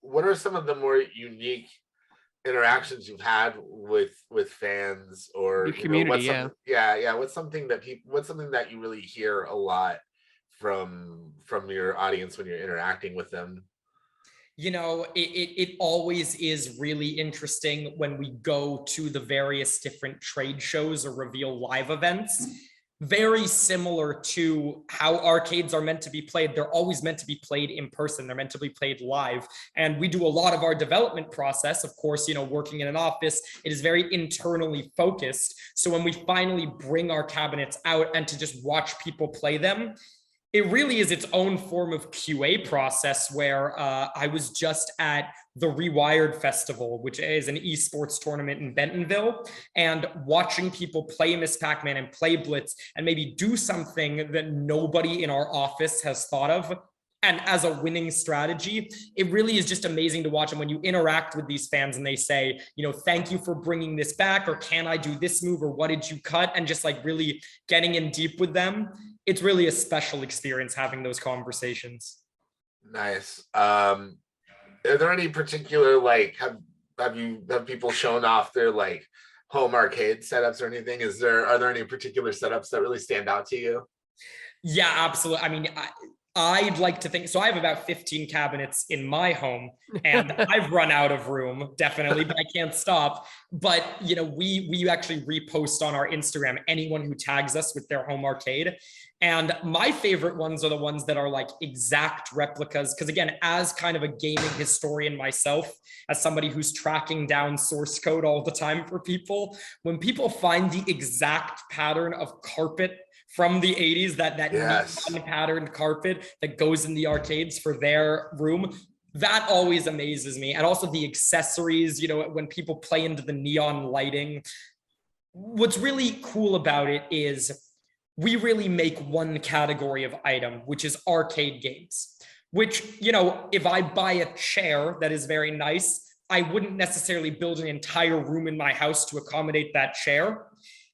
what are some of the more unique interactions you've had with fans or your community? What's something that you really hear a lot from your audience when you're interacting with them? It always is really interesting when we go to the various different trade shows or reveal live events. Very similar to how arcades are meant to be played. They're always meant to be played in person. They're meant to be played live. And we do a lot of our development process, of course, working in an office, it is very internally focused. So when we finally bring our cabinets out and to just watch people play them, it really is its own form of QA process where I was just at the Rewired Festival, which is an esports tournament in Bentonville, and watching people play Miss Pac-Man and play Blitz and maybe do something that nobody in our office has thought of. And as a winning strategy, it really is just amazing to watch. And when you interact with these fans and they say, thank you for bringing this back, or can I do this move, or what did you cut? And just like really getting in deep with them. It's really a special experience having those conversations. Nice. Are there any particular, like, have people shown off their like home arcade setups or anything? Are there any particular setups that really stand out to you? Yeah, absolutely. I mean, I'd like to think, so I have about 15 cabinets in my home and I've run out of room, definitely, but I can't stop. But, we actually repost on our Instagram anyone who tags us with their home arcade. And my favorite ones are the ones that are like exact replicas. Because again, as kind of a gaming historian myself, as somebody who's tracking down source code all the time for people, when people find the exact pattern of carpet from the 80s, that yes. neon patterned carpet that goes in the arcades for their room, that always amazes me. And also the accessories, when people play into the neon lighting. What's really cool about it is we really make one category of item, which is arcade games, which, if I buy a chair that is very nice, I wouldn't necessarily build an entire room in my house to accommodate that chair.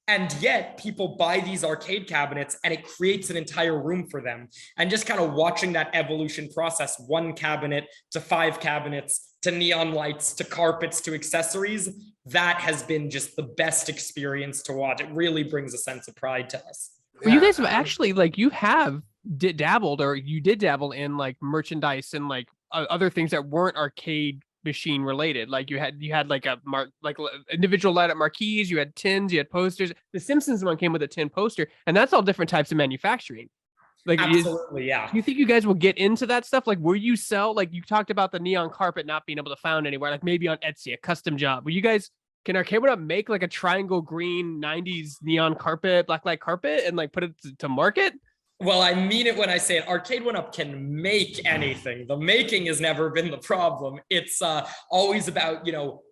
And yet people buy these arcade cabinets and it creates an entire room for them. And just kind of watching that evolution process, 1 cabinet to 5 cabinets to neon lights to carpets to accessories, that has been just the best experience to watch. It really brings a sense of pride to us. Well, you guys have actually you did dabble in like merchandise and like other things that weren't arcade machine related. Like you had like individual light up marquees, you had tins, you had posters. The Simpsons one came with a tin poster, and that's all different types of manufacturing. Like absolutely, yeah. Do you think you guys will get into that stuff? Like, will you sell, like you talked about the neon carpet not being able to found anywhere, like maybe on Etsy, a custom job. Will you guys, can Arcade1Up make like a triangle green 90s neon carpet, blacklight carpet, and like put it to market? Well, I mean it when I say it. Arcade1Up can make anything. The making has never been the problem. It's always about,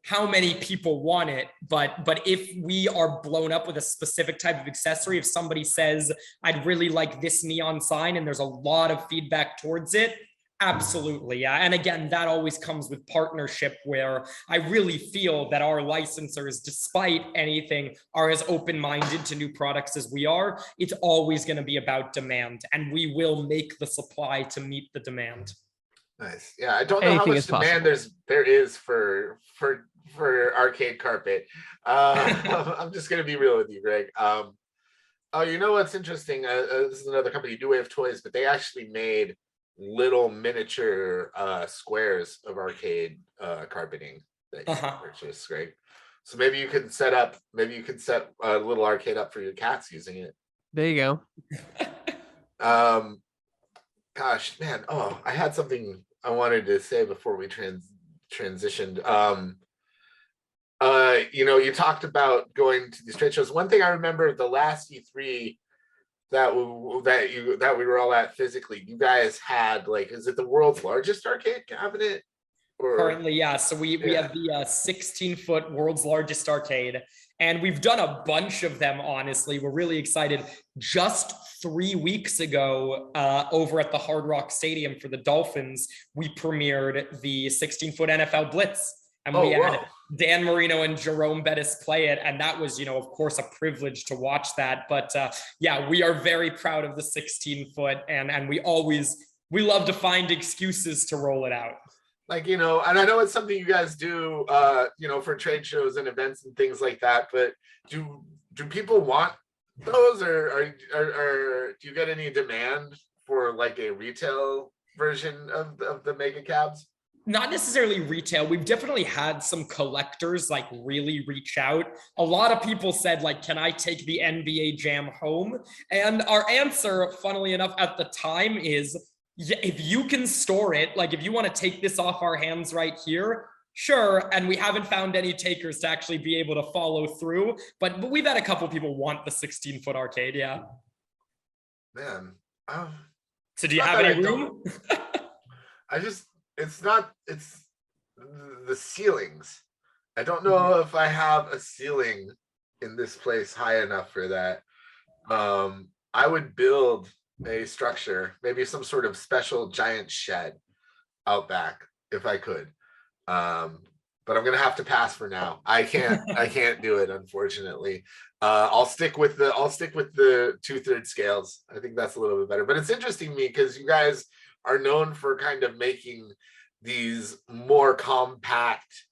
how many people want it. But if we are blown up with a specific type of accessory, if somebody says, I'd really like this neon sign, and there's a lot of feedback towards it, absolutely, yeah. And again, that always comes with partnership, where I really feel that our licensors, despite anything, are as open-minded to new products as we are. It's always going to be about demand, and we will make the supply to meet the demand. Nice. Yeah, I don't know how much demand there is for arcade carpet. I'm just going to be real with you, Greg. Oh, you know what's interesting? This is another company, New Wave Toys, but they actually made little miniature squares of arcade carpeting that you can purchase, Greg. So maybe you could set a little arcade up for your cats using it. There you go. Gosh, man. Oh, I had something I wanted to say before we transitioned. You talked about going to these trade shows. One thing I remember, the last E3 that we were all at physically, you guys had, like, is it the world's largest arcade cabinet? Currently, yeah. So we have the 16-foot world's largest arcade, and we've done a bunch of them, honestly. We're really excited. Just 3 weeks ago, over at the Hard Rock Stadium for the Dolphins, we premiered the 16-foot NFL Blitz. And we had Dan Marino and Jerome Bettis play it. And that was, of course, a privilege to watch that. But yeah, we are very proud of the 16-foot. And we love to find excuses to roll it out. Like, and I know it's something you guys do, for trade shows and events and things like that. But do people want those, or do you get any demand for like a retail version of the mega cabs? Not necessarily retail. We've definitely had some collectors like really reach out. A lot of people said, like, can I take the NBA Jam home? And our answer, funnily enough, at the time is, yeah, if you can store it, like if you want to take this off our hands right here, sure. And we haven't found any takers to actually be able to follow through. But we've had a couple people want the 16-foot arcade. Yeah. Man. So do you have any room? It's the ceilings. I don't know if I have a ceiling in this place high enough for that. I would build a structure, maybe some sort of special giant shed out back if I could. But I'm gonna have to pass for now. I can't do it, unfortunately. I'll stick with the 2/3 scales. I think that's a little bit better. But it's interesting to me because you guys are known for kind of making these more compact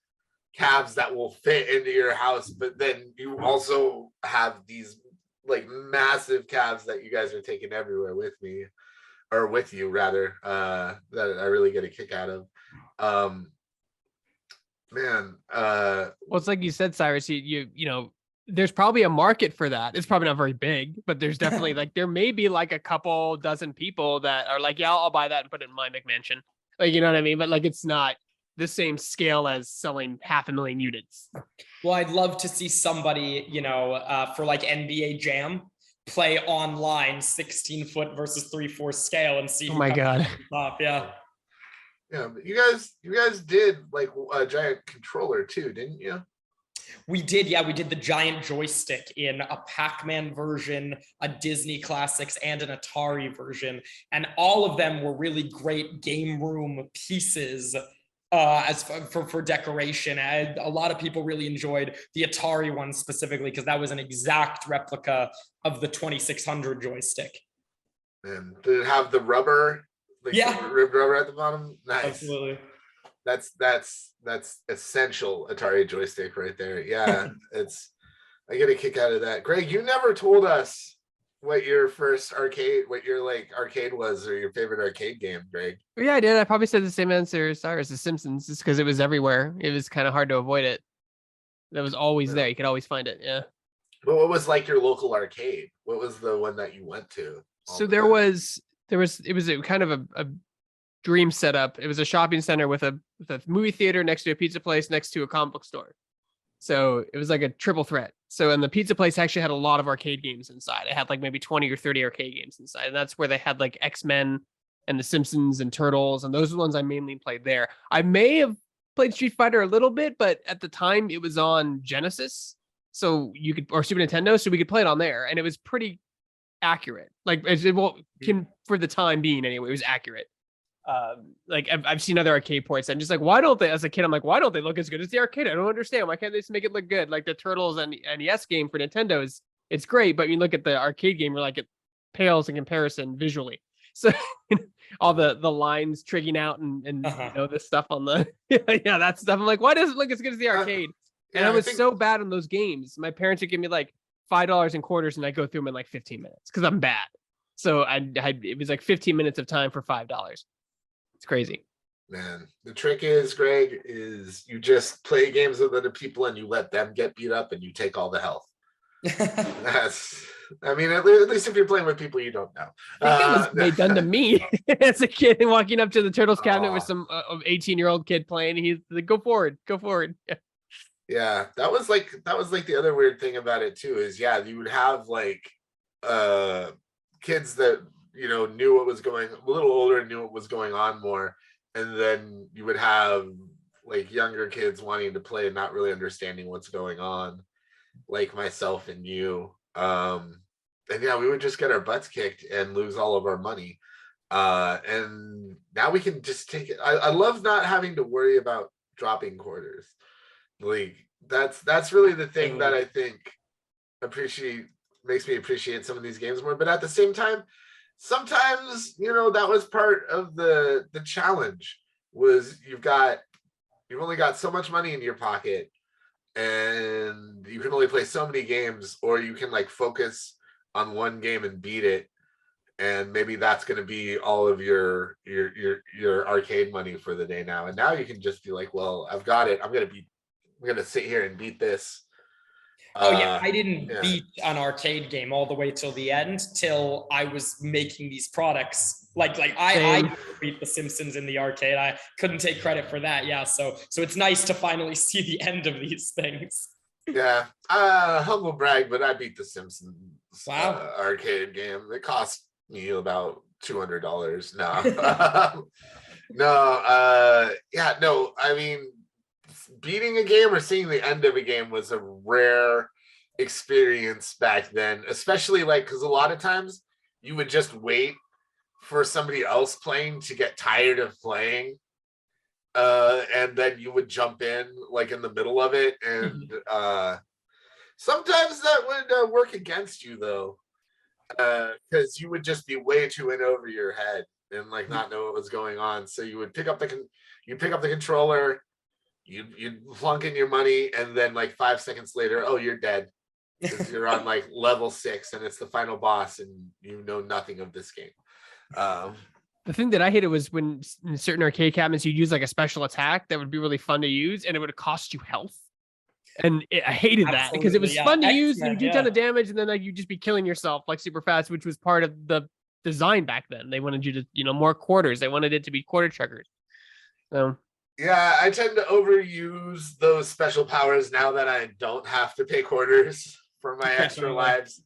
cabs that will fit into your house, but then you also have these like massive cabs that you guys are taking everywhere with you rather, that I really get a kick out of. well, it's like you said, Cyrus, you there's probably a market for that. It's probably not very big, but there's definitely like, there may be like a couple dozen people that are like, yeah, I'll buy that and put it in my McMansion. Like, you know what I mean? But like, it's not the same scale as selling 500,000 units. Well, I'd love to see somebody, for like NBA Jam, play online 16-foot versus 3/4 scale and see. Oh my God. Top. Yeah. Yeah, but you guys did like a giant controller too, didn't you? We did, yeah. We did the giant joystick in a Pac-Man version, a Disney Classics, and an Atari version, and all of them were really great game room pieces as for decoration. And a lot of people really enjoyed the Atari one specifically because that was an exact replica of the 2600 joystick. And did it have the rubber? Like, yeah, ribbed rubber at the bottom. Nice. Absolutely. That's essential Atari joystick right there. Yeah, I get a kick out of that. Greg, you never told us what your arcade was, or your favorite arcade game, Greg. Yeah, I did. I probably said the same answer as Cyrus, The Simpsons, just because it was everywhere. It was kind of hard to avoid it. That was always there. You could always find it. Yeah. But what was like your local arcade? What was the one that you went to? So it was a kind of a dream setup. It was a shopping center with a movie theater next to a pizza place next to a comic book store. So it was like a triple threat. So, and the pizza place actually had a lot of arcade games inside. It had like maybe 20 or 30 arcade games inside. And that's where they had like X-Men and The Simpsons and Turtles. And those are the ones I mainly played there. I may have played Street Fighter a little bit, but at the time it was on Genesis. So you could, or Super Nintendo. So we could play it on there. And it was pretty accurate. Like, for the time being anyway, it was accurate. Like I've seen other arcade ports. I'm just like, why don't they, as a kid, I'm like, why don't they look as good as the arcade? I don't understand. Why can't they just make it look good? Like the Turtles and NES game for Nintendo it's great, but you look at the arcade game, you're like, it pales in comparison visually. So all the lines trigging out and this stuff on the that stuff. I'm like, why does it look as good as the arcade? And I was so bad on those games. My parents would give me like $5 in quarters and I go through them in like 15 minutes because I'm bad. So it was like 15 minutes of time for $5. It's crazy. Man, the trick is, Greg, is you just play games with other people and you let them get beat up and you take all the health. I mean, at least if you're playing with people you don't know. I think that was done to me as a kid, walking up to the Turtles cabinet with some 18-year-old kid playing. He's like, go forward. Yeah, that was like the other weird thing about it too, is you would have like kids that, you know, knew what was going, a little older and knew what was going on more. And then you would have like younger kids wanting to play and not really understanding what's going on, like myself and you. And we would just get our butts kicked and lose all of our money. And now we can just take it. I love not having to worry about dropping quarters. Like that's really the thing that I think makes me appreciate some of these games more. But at the same time, sometimes, you know, that was part of the challenge, was you've only got so much money in your pocket and you can only play so many games, or you can like focus on one game and beat it, and maybe that's going to be all of your arcade money for the day now. And now you can just be like, well, I've got it, I'm going to sit here and beat this. I didn't beat an arcade game all the way till the end, till I was making these products. I beat The Simpsons in the arcade. I couldn't take credit for that. Yeah, so it's nice to finally see the end of these things. Yeah, humble brag, but I beat The Simpsons arcade game. It cost me about $200. No, I mean, beating a game or seeing the end of a game was a rare experience back then, especially like because a lot of times you would just wait for somebody else playing to get tired of playing, and then you would jump in like in the middle of it, and sometimes that would work against you though, because you would just be way too in over your head and like not know what was going on. So you would pick up the controller, you'd plunk in your money, and then like 5 seconds later, oh, you're dead, because you're on like level 6 and it's the final boss and you know nothing of this game. The thing that I hated was when in certain arcade cabinets you'd use like a special attack that would be really fun to use, and it would cost you health. And I hated that because it was fun to use, and you would do a ton of damage, and then like you'd just be killing yourself like super fast, which was part of the design back then. They wanted you to, you know, more quarters. They wanted it to be quarter chuggers. So yeah, I tend to overuse those special powers now that I don't have to pay quarters for my extra lives.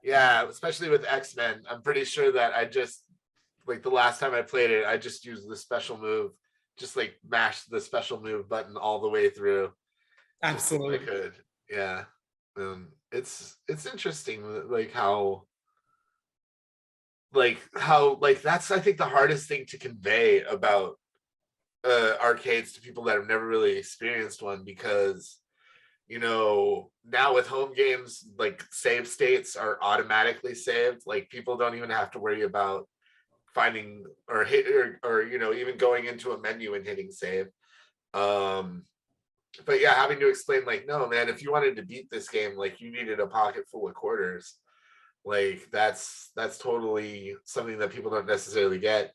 Yeah, especially with X-Men. I'm pretty sure that I just, like the last time I played it, I just used the special move, just like mash the special move button all the way through. Absolutely. I could. Yeah. It's interesting like how that's, I think, the hardest thing to convey about arcades to people that have never really experienced one, because, you know, now with home games, like save states are automatically saved. Like people don't even have to worry about finding or you know, even going into a menu and hitting save. But yeah, having to explain like, no man, if you wanted to beat this game, like you needed a pocket full of quarters. Like that's totally something that people don't necessarily get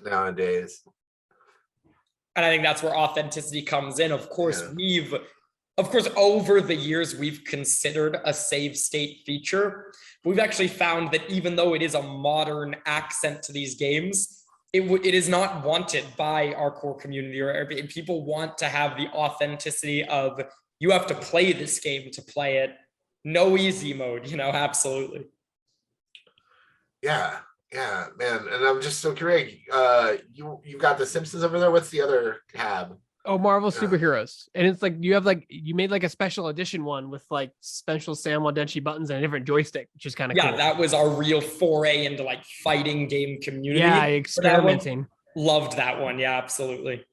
nowadays. And I think that's where authenticity comes in. Of course, over the years, we've considered a save state feature. We've actually found that even though it is a modern accent to these games, it is not wanted by our core community, or people want to have the authenticity of, you have to play this game to play it. No easy mode, you know, absolutely. Yeah, man. And I'm just so curious. You've got The Simpsons over there. What's the other tab? Oh, Marvel Superheroes. And it's like you made like a special edition one with like special Sam Wadenshi buttons and a different joystick, which is kind of cool. That was our real foray into like fighting game community. Yeah, experimenting. Loved that one. Yeah, absolutely.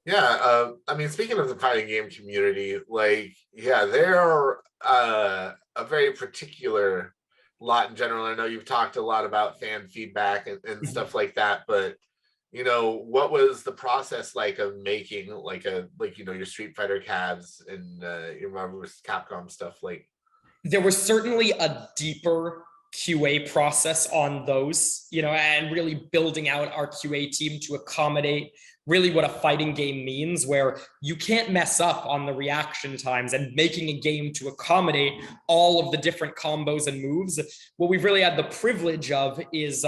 Yeah, I mean, speaking of the fighting game community, like, yeah, they're a very particular lot in general. I know you've talked a lot about fan feedback and stuff like that, but you know, what was the process like of making like you know, your Street Fighter cabs and your Marvel vs. Capcom stuff? Like, there was certainly a deeper QA process on those, and really building out our QA team to accommodate really what a fighting game means, where you can't mess up on the reaction times, and making a game to accommodate all of the different combos and moves. What we've really had the privilege of is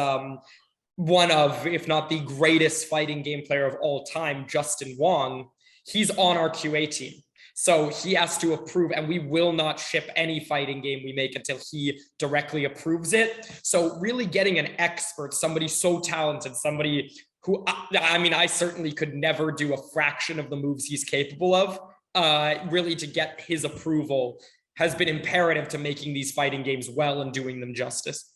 one of, if not the greatest fighting game player of all time, Justin Wong. He's on our QA team. So he has to approve, and we will not ship any fighting game we make until he directly approves it. So really getting an expert, somebody so talented, somebody who, I certainly could never do a fraction of the moves he's capable of, really to get his approval has been imperative to making these fighting games well and doing them justice.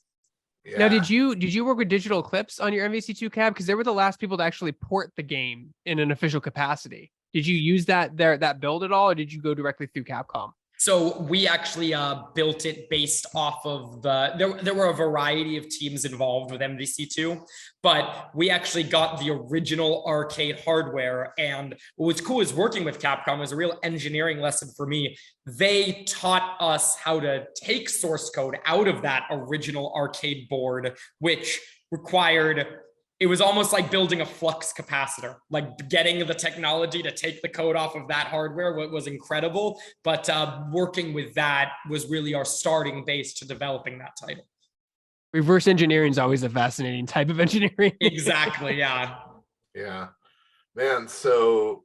Yeah. Now, did you work with Digital Eclipse on your MVC2 cab? Because they were the last people to actually port the game in an official capacity. Did you use that build at all, or did you go directly through Capcom? So we actually built it based off of there were a variety of teams involved with MVC2, but we actually got the original arcade hardware. And what was cool is working with Capcom was a real engineering lesson for me. They taught us how to take source code out of that original arcade board, which required, it was almost like building a flux capacitor, like getting the technology to take the code off of that hardware was incredible. But working with that was really our starting base to developing that title. Reverse engineering is always a fascinating type of engineering. Exactly. Yeah. Yeah, man. So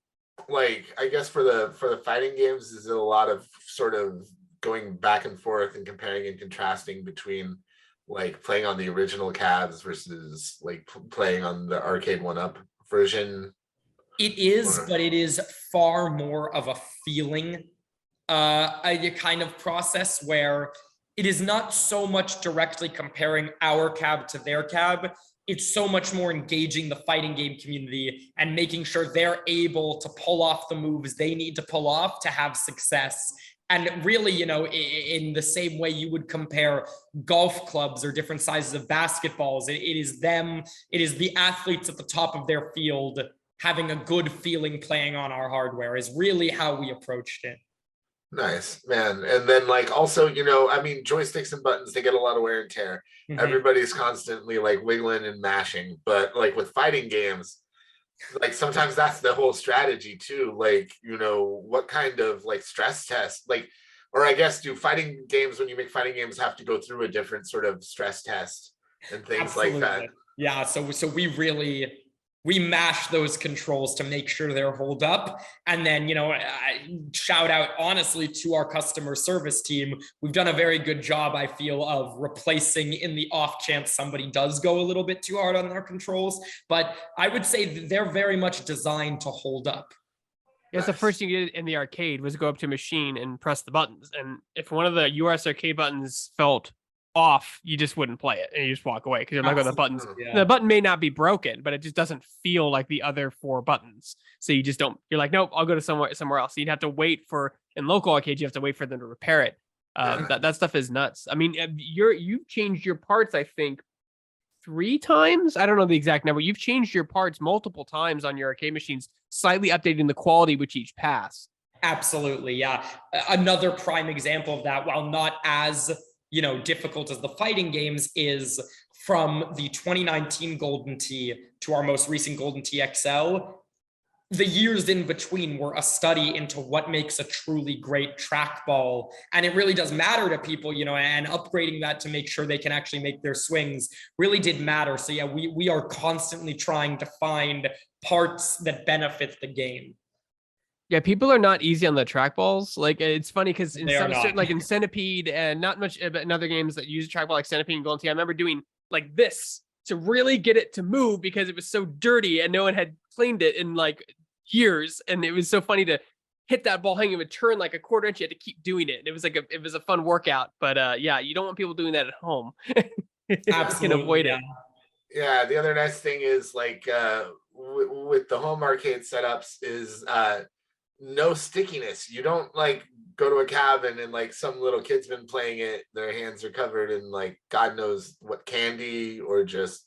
like, I guess for the fighting games, is it a lot of sort of going back and forth and comparing and contrasting between like playing on the original cabs versus like playing on the Arcade1Up version? It is, but it is far more of a feeling a kind of process, where it is not so much directly comparing our cab to their cab. It's so much more engaging the fighting game community and making sure they're able to pull off the moves they need to pull off to have success. And really, in the same way you would compare golf clubs or different sizes of basketballs, it is the athletes at the top of their field having a good feeling playing on our hardware is really how we approached it. Nice, man. And then like also, joysticks and buttons, they get a lot of wear and tear. Mm-hmm. Everybody's constantly like wiggling and mashing, but like with fighting games, like sometimes that's the whole strategy too. Like, what kind of like stress test, like, or I guess do fighting games, when you make fighting games, have to go through a different sort of stress test and things Absolutely. Like that? Yeah. So we mash those controls to make sure they're hold up. And then, shout out honestly to our customer service team. We've done a very good job, I feel, of replacing in the off chance somebody does go a little bit too hard on their controls. But I would say they're very much designed to hold up. Yes, the first thing you did in the arcade was go up to a machine and press the buttons. And if one of the US arcade buttons felt off, you just wouldn't play it and you just walk away, because you're like, oh, the buttons, the button may not be broken, but it just doesn't feel like the other four buttons. So you just don't, you're like, nope, I'll go to somewhere else. So you'd have to wait in local arcades, you have to wait for them to repair it. That stuff is nuts. I mean, you've changed your parts, I think 3 times. I don't know the exact number. You've changed your parts multiple times on your arcade machines, slightly updating the quality with each pass. Absolutely. Yeah. Another prime example of that, while not as difficult as the fighting games, is from the 2019 Golden Tee to our most recent Golden Tee XL. The years in between were a study into what makes a truly great trackball. And it really does matter to people, and upgrading that to make sure they can actually make their swings really did matter. So yeah, we are constantly trying to find parts that benefit the game. Yeah, people are not easy on the trackballs. Like, it's funny because in certain, like in Centipede and not much, but in other games that use a trackball like Centipede and Golden Tee, I remember doing like this to really get it to move because it was so dirty and no one had cleaned it in like years. And it was so funny to hit that ball hanging, it would turn like a quarter inch. You had to keep doing it. And it was a fun workout. But yeah, you don't want people doing that at home. Absolutely, can avoid it. Yeah, the other nice thing is like with the home arcade setups is no stickiness. You don't like go to a cabin and like some little kid's been playing it, their hands are covered in like God knows what candy or just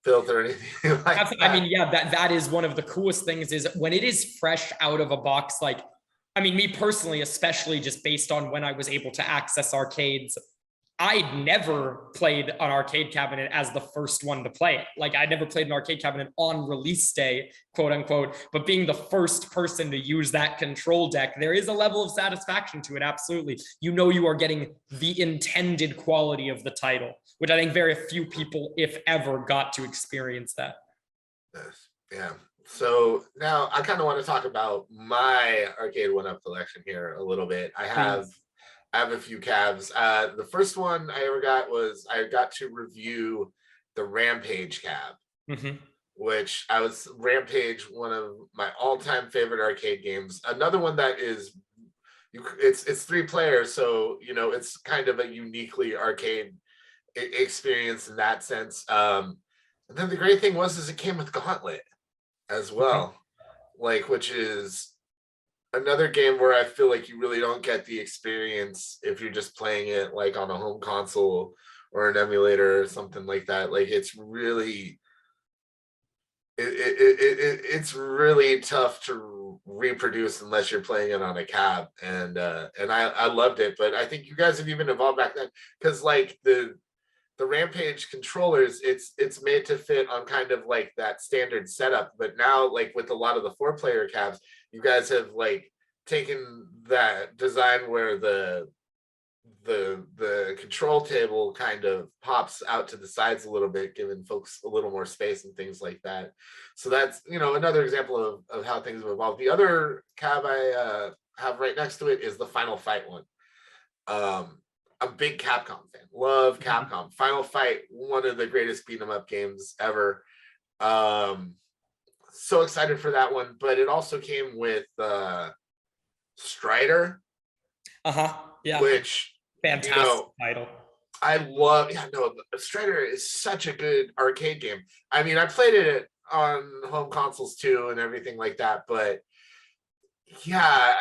filth or anything like that. I mean, yeah, that is one of the coolest things, is when it is fresh out of a box. Like, I mean, me personally, especially just based on when I was able to access arcades, I never played an arcade cabinet as the first one to play it. Like, I never played an arcade cabinet on release day, quote unquote, but being the first person to use that control deck, there is a level of satisfaction to it. Absolutely. You know, you are getting the intended quality of the title, which I think very few people, if ever, got to experience that. Yes. Yeah. So now I kind of want to talk about my Arcade1Up collection here a little bit. I have a few cabs. The first one I ever got was I got to review the Rampage cab, which Rampage, one of my all-time favorite arcade games. Another one that is, it's 3 players, so you know it's kind of a uniquely arcade experience in that sense. And then the great thing is it came with Gauntlet as well, like, which is another game where I feel like you really don't get the experience if you're just playing it like on a home console or an emulator or something like that. Like, it's really it's really tough to reproduce unless you're playing it on a cab, and I loved it. But I think you guys have even evolved back then, because like the Rampage controllers, it's made to fit on kind of like that standard setup, but now like with a lot of the 4-player cabs, you guys have like taken that design where the control table kind of pops out to the sides a little bit, giving folks a little more space and things like that. So that's, you know, another example of how things have evolved. The other cab I have right next to it is the Final Fight one. I'm a big Capcom fan. Love Capcom. Final Fight, one of the greatest beat 'em up games ever. So excited for that one. But it also came with Strider. Yeah. Which, fantastic title. I love. Yeah, no, Strider is such a good arcade game. I mean, I played it on home consoles too and everything like that. But yeah,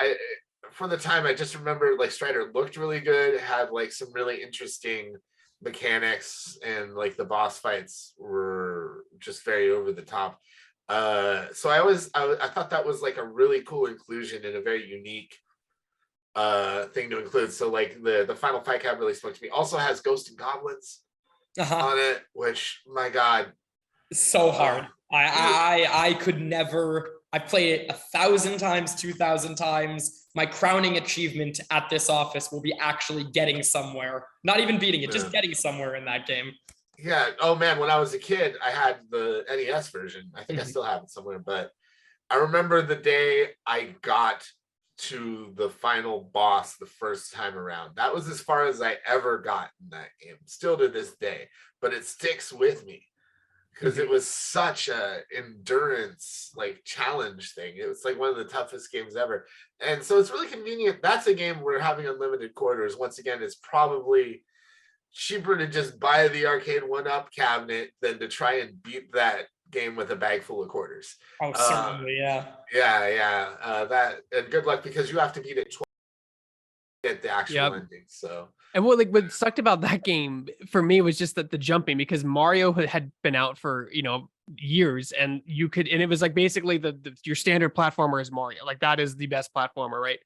for the time, I just remember like Strider looked really good. It had like some really interesting mechanics, and like the boss fights were just very over the top. So I thought that was like a really cool inclusion and a very unique thing to include. So like the Final Fight cab really spoke to me. Also has Ghosts and Goblins on it, which, my God, so hard. I could never. I played it 1,000 times, 2,000 times. My crowning achievement at this office will be actually getting somewhere. Not even beating it, just getting somewhere in that game. Yeah. Oh man, when I was a kid, I had the NES version. I think I still have it somewhere, but I remember the day I got to the final boss the first time around. That was as far as I ever got in that game, still to this day, but it sticks with me because it was such a endurance like challenge thing. It was like one of the toughest games ever. And so it's really convenient. That's a game where having unlimited quarters, once again, is probably cheaper to just buy the Arcade1Up cabinet than to try and beat that game with a bag full of quarters. Oh, certainly, yeah. That, and good luck, because you have to beat it twice to get the actual ending. So, and what sucked about that game for me was just that the jumping, because Mario had been out for, you know, years, and it was like basically your standard platformer is Mario. Like, that is the best platformer, right?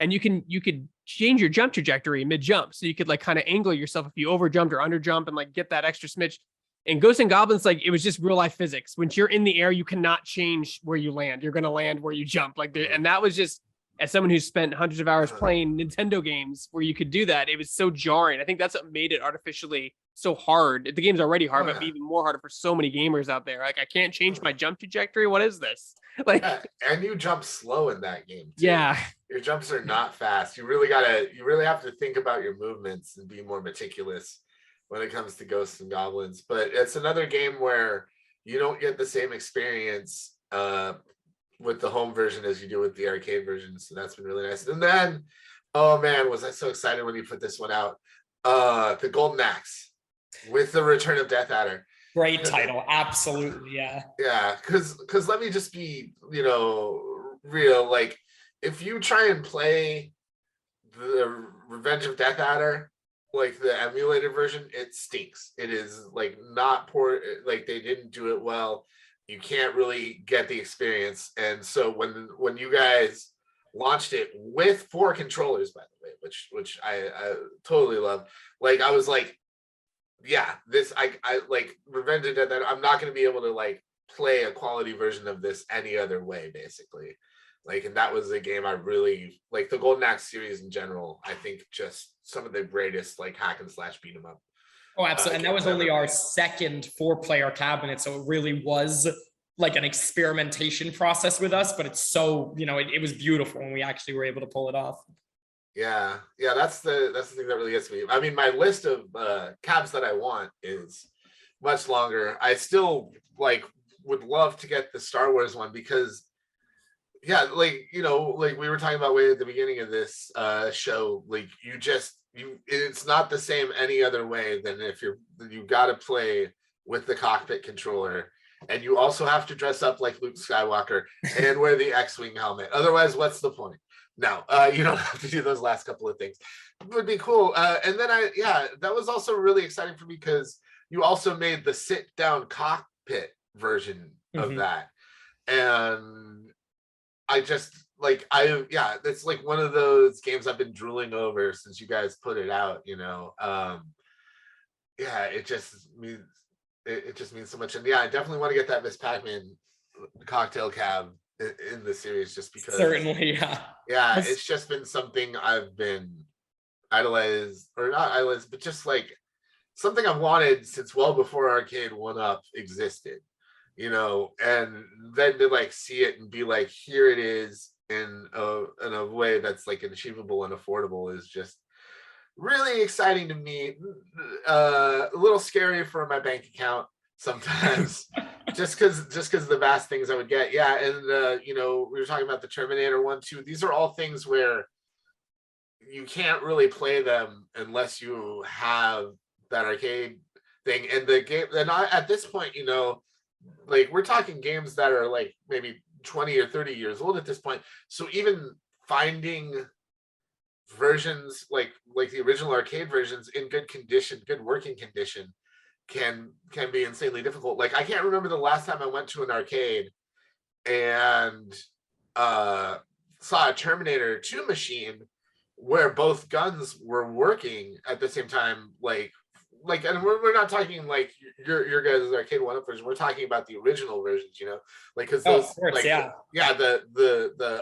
And you could change your jump trajectory mid jump, so you could like kind of angle yourself if you over jumped or under jump and like get that extra smidge. In Ghosts and Goblins, like, it was just real life physics. When you're in the air, you cannot change where you land. You're going to land where you jump. Like, and that was just, as someone who's spent hundreds of hours playing Nintendo games where you could do that, it was so jarring. I think that's what made it artificially so hard. The game's already hard, but even more harder for so many gamers out there. Like, I can't change my jump trajectory. What is this? Like, and you jump slow in that game too. Yeah. Your jumps are not fast. You really have to think about your movements and be more meticulous when it comes to Ghosts and Goblins. But it's another game where you don't get the same experience with the home version as you do with the arcade version. So that's been really nice. And then, oh man, was I so excited when you put this one out. The Golden Axe with the Return of Death Adder. Great title, absolutely, yeah. Yeah, because let me just be, you know, real. Like, if you try and play the Revenge of Death Adder, like the emulated version, it stinks. It is like not poor, like they didn't do it well. You can't really get the experience. And so when you guys launched it with 4 controllers, by the way, which I totally love. Like I was like, yeah, this I like Revenge of the Dead. I'm not going to be able to like play a quality version of this any other way, basically. Like, and that was a game I really like. The Golden Axe series in general, I think, just some of the greatest like hack and slash beat 'em up. Oh, absolutely. And that was only our second 4-player cabinet, so it really was like an experimentation process with us. But it's so, it was beautiful when we actually were able to pull it off. Yeah, that's the thing that really gets me. I mean, my list of cabs that I want is much longer. I still like would love to get the Star Wars one because, yeah, like like we were talking about way at the beginning of this show, like it's not the same any other way than if you got to play with the cockpit controller, and you also have to dress up like Luke Skywalker and wear the X-wing helmet. Otherwise, what's the point? No, you don't have to do those last couple of things. It would be cool. And then that was also really exciting for me because you also made the sit-down cockpit version of that, and I just it's like one of those games I've been drooling over since you guys put it out. It just means so much, and I definitely want to get that Miss Pac-Man cocktail cab in the series just because. Certainly, yeah. It's just been something I've been not idolized, but just like something I've wanted since well before Arcade1Up existed, and then to like see it and be like, here it is in a way that's like achievable and affordable is just really exciting to me. A little scary for my bank account sometimes. just because the vast things I would get. Yeah. And we were talking about the Terminator 1, 2. These are all things where you can't really play them unless you have that arcade thing. And the game, and at this point, like we're talking games that are like maybe 20 or 30 years old at this point. So even finding versions like the original arcade versions in good condition, good working condition, can be insanely difficult. Like I can't remember the last time I went to an arcade and saw a Terminator 2 machine where both guns were working at the same time. And we're not talking like your guys' Arcade1Up version. We're talking about the original versions, like because those the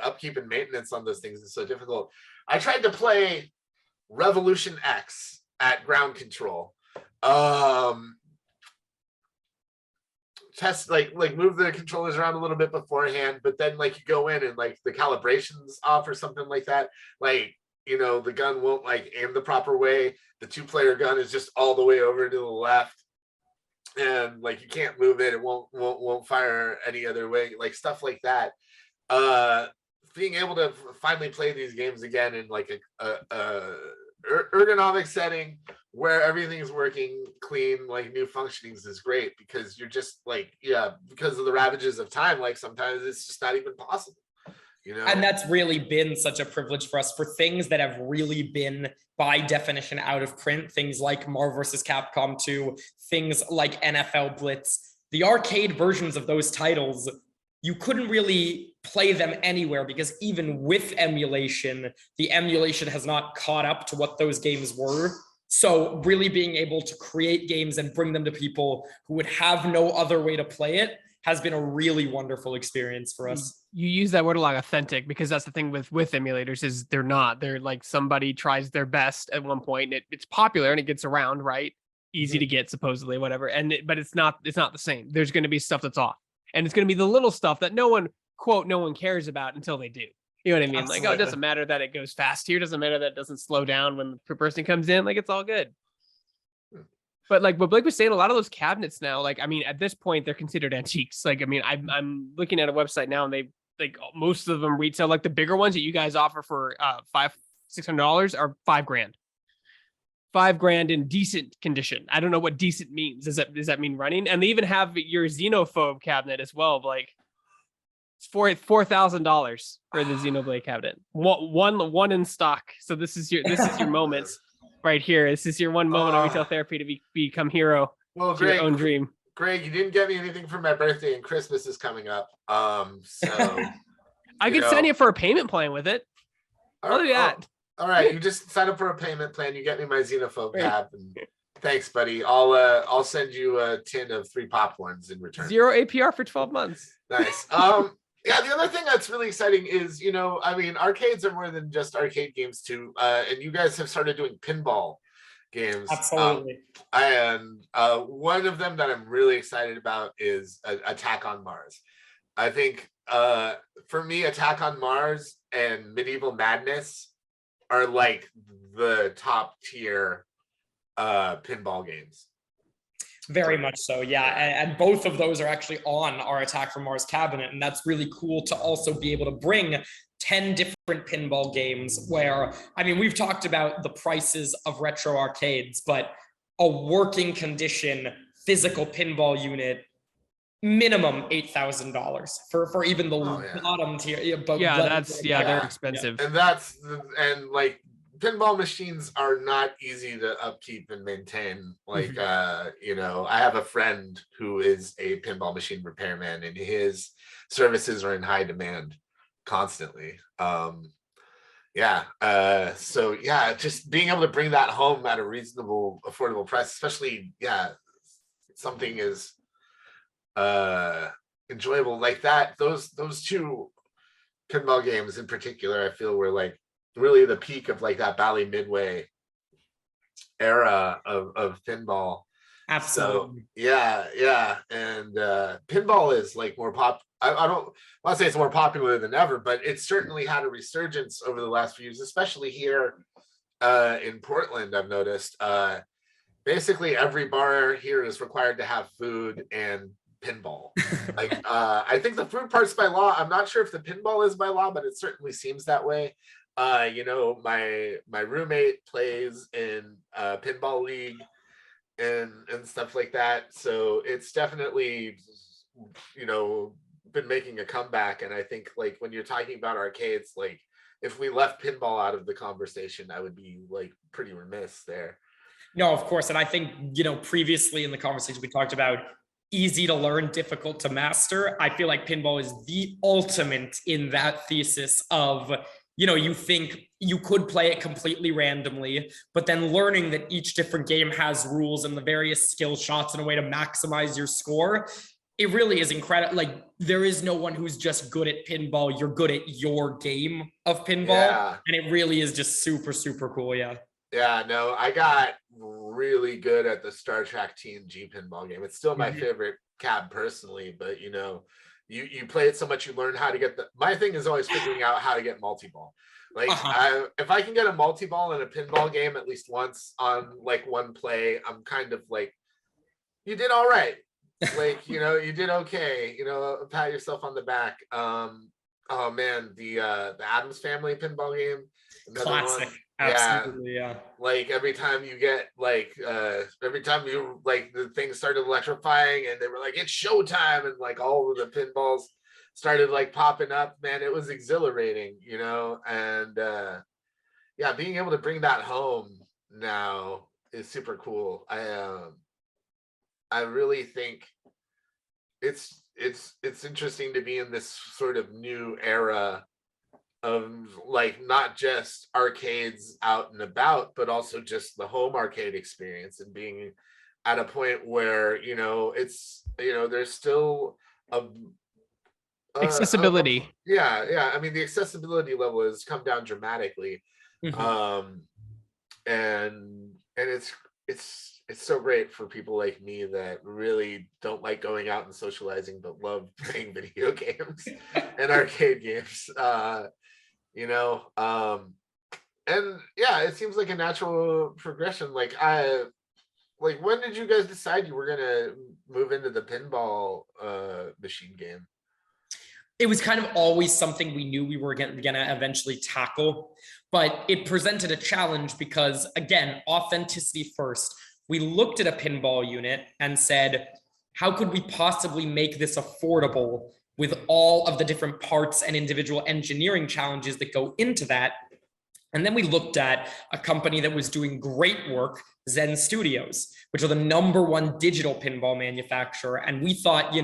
upkeep and maintenance on those things is so difficult. I tried to play Revolution X at ground control. Test like move the controllers around a little bit beforehand, but then like you go in and like the calibration's off or something like that. Like the gun won't like aim the proper way. The 2-player gun is just all the way over to the left, and like you can't move it. It won't fire any other way. Like stuff like that. Being able to finally play these games again in like a ergonomic setting where everything's working clean, like new functionings is great because you're just like, because of the ravages of time, like sometimes it's just not even possible. And that's really been such a privilege for us for things that have really been by definition out of print, things like Marvel vs. Capcom 2, things like NFL Blitz. The arcade versions of those titles, you couldn't really play them anywhere because even with emulation, the emulation has not caught up to what those games were. So really being able to create games and bring them to people who would have no other way to play it has been a really wonderful experience for us. You use that word a lot, authentic, because that's the thing with emulators is they're like somebody tries their best at one point. It's popular and it gets around, right? Easy to get, supposedly, whatever. But it's not the same. There's going to be stuff that's off, and it's going to be the little stuff that no one cares about until they do. You know what I mean? Absolutely. Like, it doesn't matter that it goes fast here. It doesn't matter that it doesn't slow down when the person comes in. Like, it's all good. But like what Blake was saying, a lot of those cabinets now, like, I mean, at this point, they're considered antiques. Like, I mean, I'm looking at a website now, and they like most of them retail, like the bigger ones that you guys offer for $500-$600 are $5,000. $5,000 in decent condition. I don't know what decent means. Does that mean running? And they even have your Xenophobe cabinet as well. Like, it's $4,000 for the Xenoblade cabinet. One in stock. So this is your moment right here. This is your one moment on Retail Therapy to become hero. Well, to your own dream. Greg, you didn't get me anything for my birthday, and Christmas is coming up. So I could send you for a payment plan with it. I'll do that. All right, you just sign up for a payment plan. You get me my xenophobe tab, and thanks, buddy. I'll send you a tin of 3 popcorns in return. 0 APR for 12 months. Nice. Yeah, the other thing that's really exciting is, I mean, arcades are more than just arcade games too. And you guys have started doing pinball games. Absolutely. And one of them that I'm really excited about is Attack on Mars. I think for me, Attack on Mars and Medieval Madness are like the top tier pinball games. Very much so, yeah. And both of those are actually on our Attack from Mars cabinet. And that's really cool to also be able to bring 10 different pinball games where, I mean, we've talked about the prices of retro arcades, but a working condition physical pinball unit, minimum $8,000 for even the bottom tier. They're expensive. And like, pinball machines are not easy to upkeep and maintain. Like, I have a friend who is a pinball machine repairman, and his services are in high demand constantly. Just being able to bring that home at a reasonable, affordable price, especially, something is enjoyable like that. Those 2 pinball games in particular, I feel were like really the peak of like that Bally Midway era of pinball. Absolutely. So, and pinball is like more I don't want to say it's more popular than ever, but it's certainly had a resurgence over the last few years, especially here in Portland. I've noticed basically every bar here is required to have food and pinball. Like I think the food part's by law. I'm not sure if the pinball is by law, but it certainly seems that way. My roommate plays in pinball league and stuff like that, so it's definitely been making a comeback. And I think like when you're talking about arcades, like if we left pinball out of the conversation, I would be like pretty remiss there. No, of course. And I think previously in the conversation we talked about easy to learn, difficult to master. I feel like pinball is the ultimate in that thesis of you think you could play it completely randomly, but then learning that each different game has rules and the various skill shots and a way to maximize your score. It really is incredible. Like there is no one who's just good at pinball. You're good at your game of pinball. And it really is just super, super cool. Yeah. Yeah, no, I got really good at the Star Trek TNG pinball game. It's still my favorite cab personally, but you play it so much, you learn how to get my thing is always figuring out how to get multi-ball. Like if I can get a multi-ball in a pinball game at least once on like one play, I'm kind of like, you did all right. Like, you did okay, pat yourself on the back. Oh man, the Addams Family pinball game. Classic. One. Absolutely, yeah. Like every time you get like every time you like the thing started electrifying and they were like, it's showtime, and like all of the pinballs started like popping up, man, it was exhilarating, and being able to bring that home now is super cool. I really think it's interesting to be in this sort of new era of like not just arcades out and about, but also just the home arcade experience, and being at a point where it's there's still accessibility. I mean, the accessibility level has come down dramatically. And it's so great for people like me that really don't like going out and socializing but love playing video games and arcade games. And it seems like a natural progression. Like when did you guys decide you were gonna move into the pinball machine game? It was kind of always something we knew we were gonna eventually tackle, but it presented a challenge because, again, authenticity first. We looked at a pinball unit and said, how could we possibly make this affordable with all of the different parts and individual engineering challenges that go into that? And then we looked at a company that was doing great work, Zen Studios, which are the #1 digital pinball manufacturer. And we thought,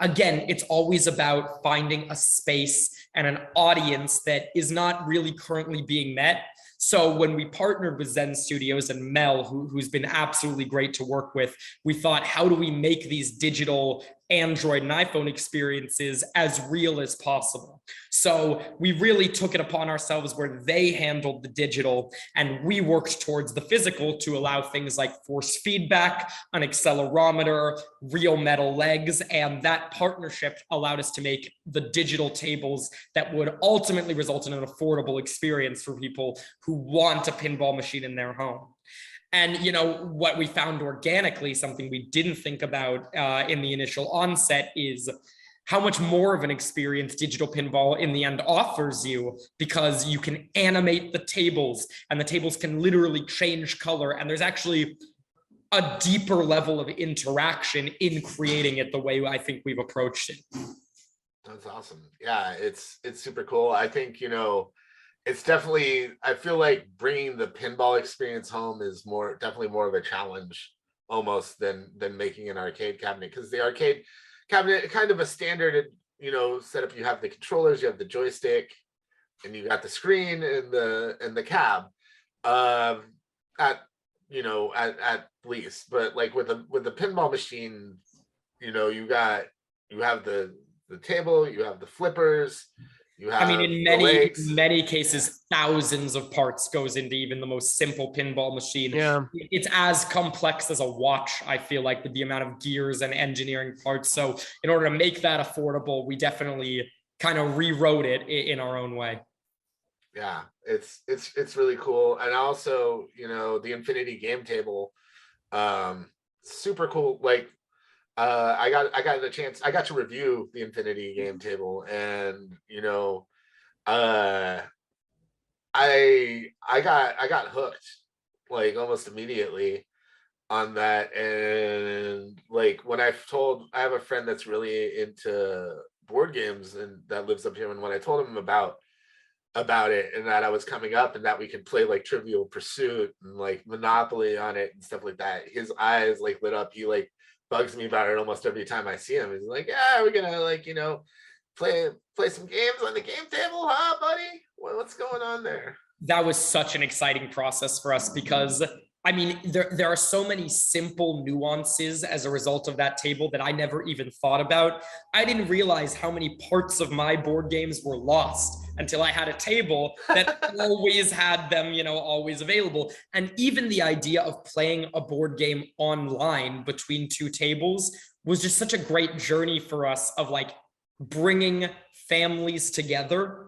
again, it's always about finding a space and an audience that is not really currently being met. So when we partnered with Zen Studios and Mel, who's been absolutely great to work with, we thought, how do we make these digital Android and iPhone experiences as real as possible? So we really took it upon ourselves where they handled the digital and we worked towards the physical to allow things like force feedback, an accelerometer, real metal legs, and that partnership allowed us to make the digital tables that would ultimately result in an affordable experience for people who want a pinball machine in their home. And what we found organically, something we didn't think about in the initial onset, is how much more of an experience digital pinball in the end offers you, because you can animate the tables and the tables can literally change color. And there's actually a deeper level of interaction in creating it the way I think we've approached it. That's awesome. Yeah, it's super cool. I think, it's definitely, I feel like bringing the pinball experience home is definitely more of a challenge almost than making an arcade cabinet, because the arcade cabinet, kind of a standard, setup. You have the controllers, you have the joystick, and you got the screen and the cab, at least. But like with the pinball machine, you have the table, you have the flippers. In many cases, thousands of parts goes into even the most simple pinball machine. Yeah. It's as complex as a watch, I feel like, with the amount of gears and engineering parts. So in order to make that affordable, we definitely kind of rewrote it in our own way. Yeah, it's really cool. And also, the Infinity game table, super cool. Like, I got to review the Infinity game table, and I got hooked like almost immediately on that. And like when I have a friend that's really into board games and that lives up here, and when I told him about it and that I was coming up and that we could play like Trivial Pursuit and like Monopoly on it and stuff like that, his eyes like lit up. He like bugs me about it almost every time I see him. He's like, yeah, we're gonna like, play some games on the game table, huh, buddy? What's going on there? That was such an exciting process for us, because there are so many simple nuances as a result of that table that I never even thought about. I didn't realize how many parts of my board games were lost until I had a table that always had them, always available. And even the idea of playing a board game online between two tables was just such a great journey for us of like bringing families together.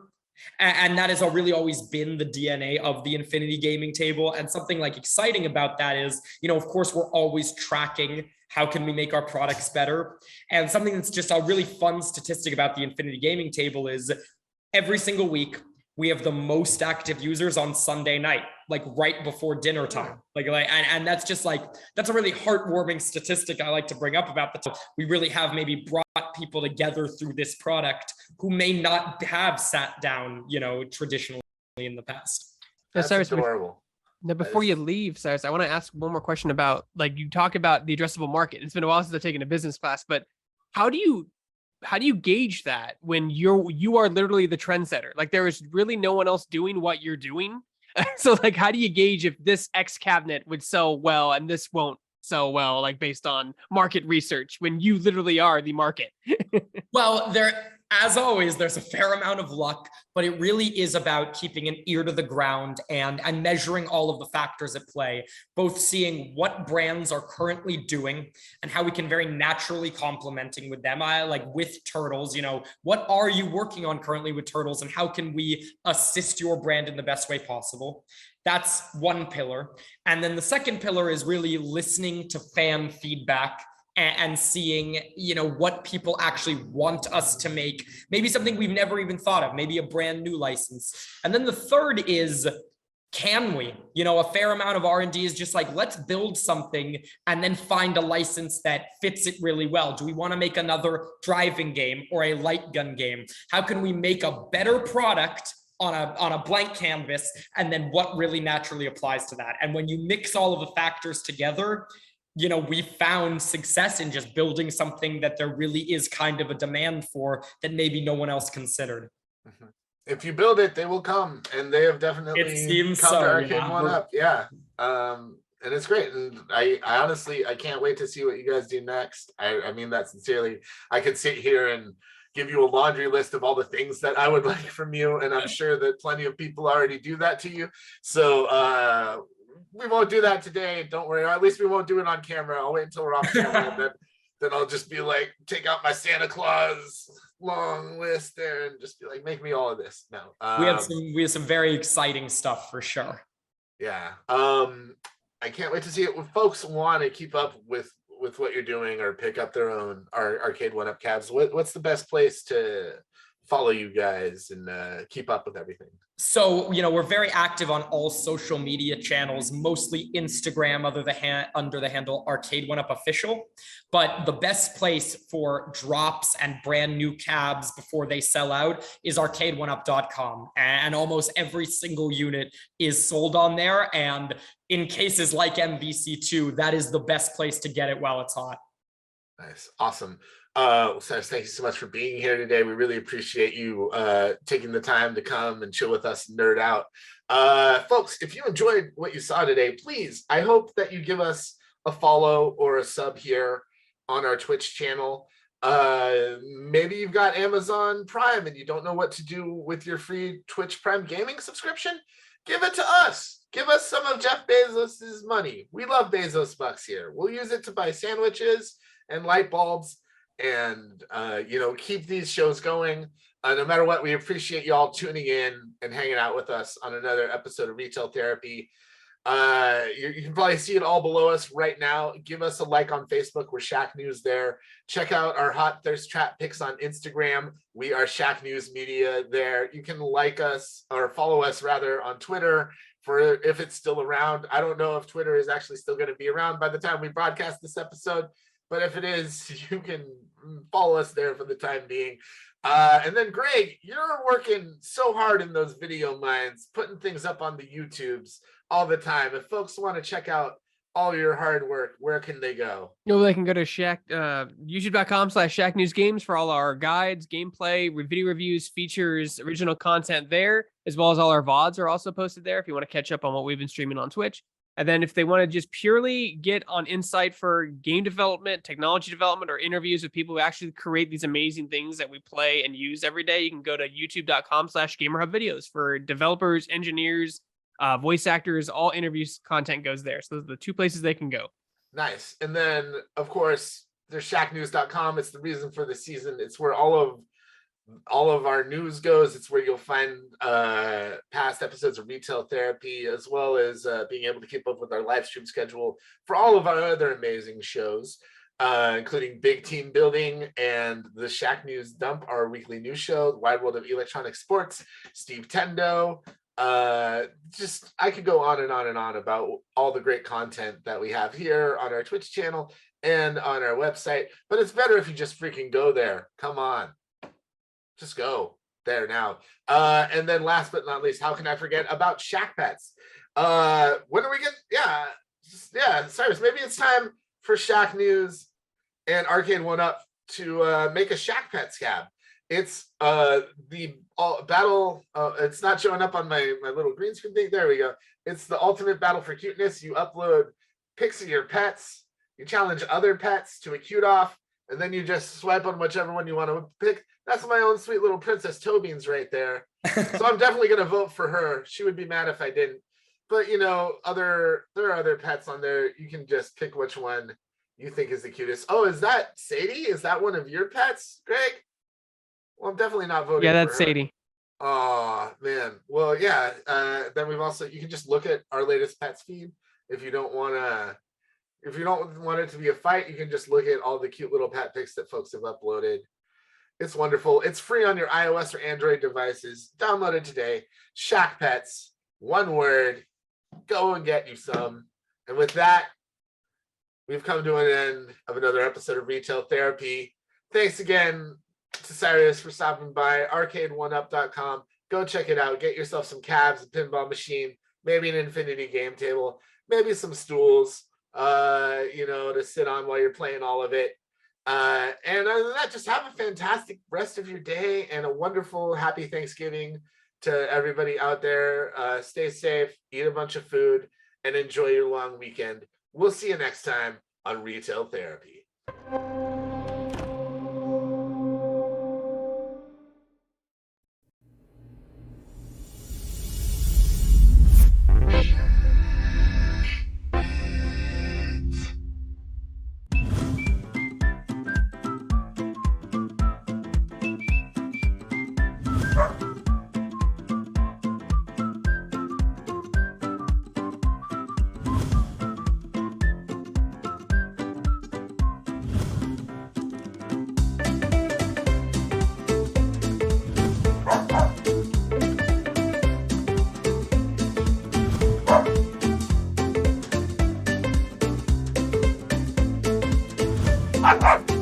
And that has really always been the DNA of the Infinity gaming table. And something like exciting about that is, of course, we're always tracking how can we make our products better. And something that's just a really fun statistic about the Infinity gaming table is every single week, we have the most active users on Sunday night, like right before dinner time. And that's just like, that's a really heartwarming statistic I like to bring up about that. We really have maybe brought people together through this product who may not have sat down, traditionally in the past. That's Cyrus, adorable. Now, before you leave, Cyrus, I want to ask one more question about, like, you talk about the addressable market. It's been a while since I've taken a business class, but how do you gauge that when you are literally the trendsetter? Like, there is really no one else doing what you're doing. So like, how do you gauge if this X cabinet would sell well and this won't sell well, like based on market research, when you literally are the market? Well, as always, there's a fair amount of luck, but it really is about keeping an ear to the ground and measuring all of the factors at play, both seeing what brands are currently doing and how we can very naturally complementing with them. Like with Turtles, what are you working on currently with Turtles and how can we assist your brand in the best way possible? That's one pillar. And then the second pillar is really listening to fan feedback and seeing, what people actually want us to make, maybe something we've never even thought of, maybe a brand new license. And then the third is, can we, a fair amount of R&D is just like, let's build something and then find a license that fits it really well. Do we want to make another driving game or a light gun game? How can we make a better product on a blank canvas, and then what really naturally applies to that. And when you mix all of the factors together, we found success in just building something that there really is kind of a demand for that maybe no one else considered. Mm-hmm. If you build it, they will come, and they have definitely come to Arcade1Up. Yeah. And it's great. And I honestly, I can't wait to see what you guys do next. I mean that sincerely. I could sit here and give you a laundry list of all the things that I would like from you. And I'm sure that plenty of people already do that to you. So we won't do that today. Don't worry. Or at least we won't do it on camera. I'll wait until we're off camera. And then I'll just be like, take out my Santa Claus long list there and just be like, make me all of this. No. We have some very exciting stuff for sure. Yeah. I can't wait to see it. If folks want to keep up with what you're doing or pick up their own Arcade1Up cabs, what's the best place to follow you guys and keep up with everything? So, we're very active on all social media channels, mostly Instagram under the handle Arcade1Up Official. But the best place for drops and brand new cabs before they sell out is arcade1up.com. And almost every single unit is sold on there. And in cases like MVC2, that is the best place to get it while it's hot. Nice. Awesome. Cyrus, thank you so much for being here today. We really appreciate you taking the time to come and chill with us and nerd out. Folks, if you enjoyed what you saw today, please, I hope that you give us a follow or a sub here on our Twitch channel. Maybe you've got Amazon Prime and you don't know what to do with your free Twitch Prime gaming subscription. Give it to us. Give us some of Jeff Bezos's money. We love Bezos bucks here. We'll use it to buy sandwiches and light bulbs and keep these shows going. No matter what, we appreciate y'all tuning in and hanging out with us on another episode of Retail Therapy. You can probably see it all below us right now. Give us a like on Facebook. We're Shacknews there. Check out our hot thirst trap pics on Instagram. We are Shacknews Media there. You can like us or follow us rather on Twitter for if it's still around. I don't know if Twitter is actually still going to be around by the time we broadcast this episode, but if it is, you can follow us there for the time being. And then Greg, you're working so hard in those video mines, putting things up on the YouTubes all the time. If folks want to check out all your hard work, where can they go? They can go to youtube.com/ShackNewsGames for all our guides, gameplay, video reviews, features, original content there, as well as all our VODs are also posted there if you want to catch up on what we've been streaming on Twitch. And then if they want to just purely get on insight for game development, technology development, or interviews with people who actually create these amazing things that we play and use every day, you can go to youtube.com/GamerHubVideos for developers, engineers, voice actors, all interviews content goes there. So those are the two places they can go. Nice. And then, of course, there's shacknews.com. It's the reason for the season. It's where all of our news goes. It's where you'll find past episodes of Retail Therapy, as well as being able to keep up with our live stream schedule for all of our other amazing shows, including Big Team Building and the Shacknews Dump, our weekly news show, the Wide World of Electronic Sports, Steve Tendo. Just I could go on and on and on about all the great content that we have here on our Twitch channel and on our website. But it's better if you just freaking go there. Come on. Just go there now. And then last but not least, how can I forget about Shack Pets? When are we getting? Yeah, Cyrus, maybe it's time for Shacknews and Arcade1Up to make a Shack Pets cab. It's the battle. It's not showing up on my little green screen thing. There we go. It's the ultimate battle for cuteness. You upload pics of your pets. You challenge other pets to a cute off, and then you just swipe on whichever one you want to pick. That's my own sweet little Princess Tobeans right there. So I'm definitely going to vote for her. She would be mad if I didn't. But, there are other pets on there. You can just pick which one you think is the cutest. Oh, is that Sadie? Is that one of your pets, Greg? Well, I'm definitely not voting for her. Yeah, that's Sadie. Oh, man. Well, yeah. Then you can just look at our latest pets feed. If you don't want it to be a fight, you can just look at all the cute little pet pics that folks have uploaded. It's wonderful. It's free on your iOS or Android devices. Download it today. Shack Pets, one word. Go and get you some. And with that, we've come to an end of another episode of Retail Therapy. Thanks again to Cyrus for stopping by. Arcade1up.com. Go check it out. Get yourself some cabs, a pinball machine, maybe an infinity game table, maybe some stools, to sit on while you're playing all of it. And other than that, just have a fantastic rest of your day and a wonderful, happy Thanksgiving to everybody out there. Stay safe, eat a bunch of food, and enjoy your long weekend. We'll see you next time on Retail Therapy. Ah!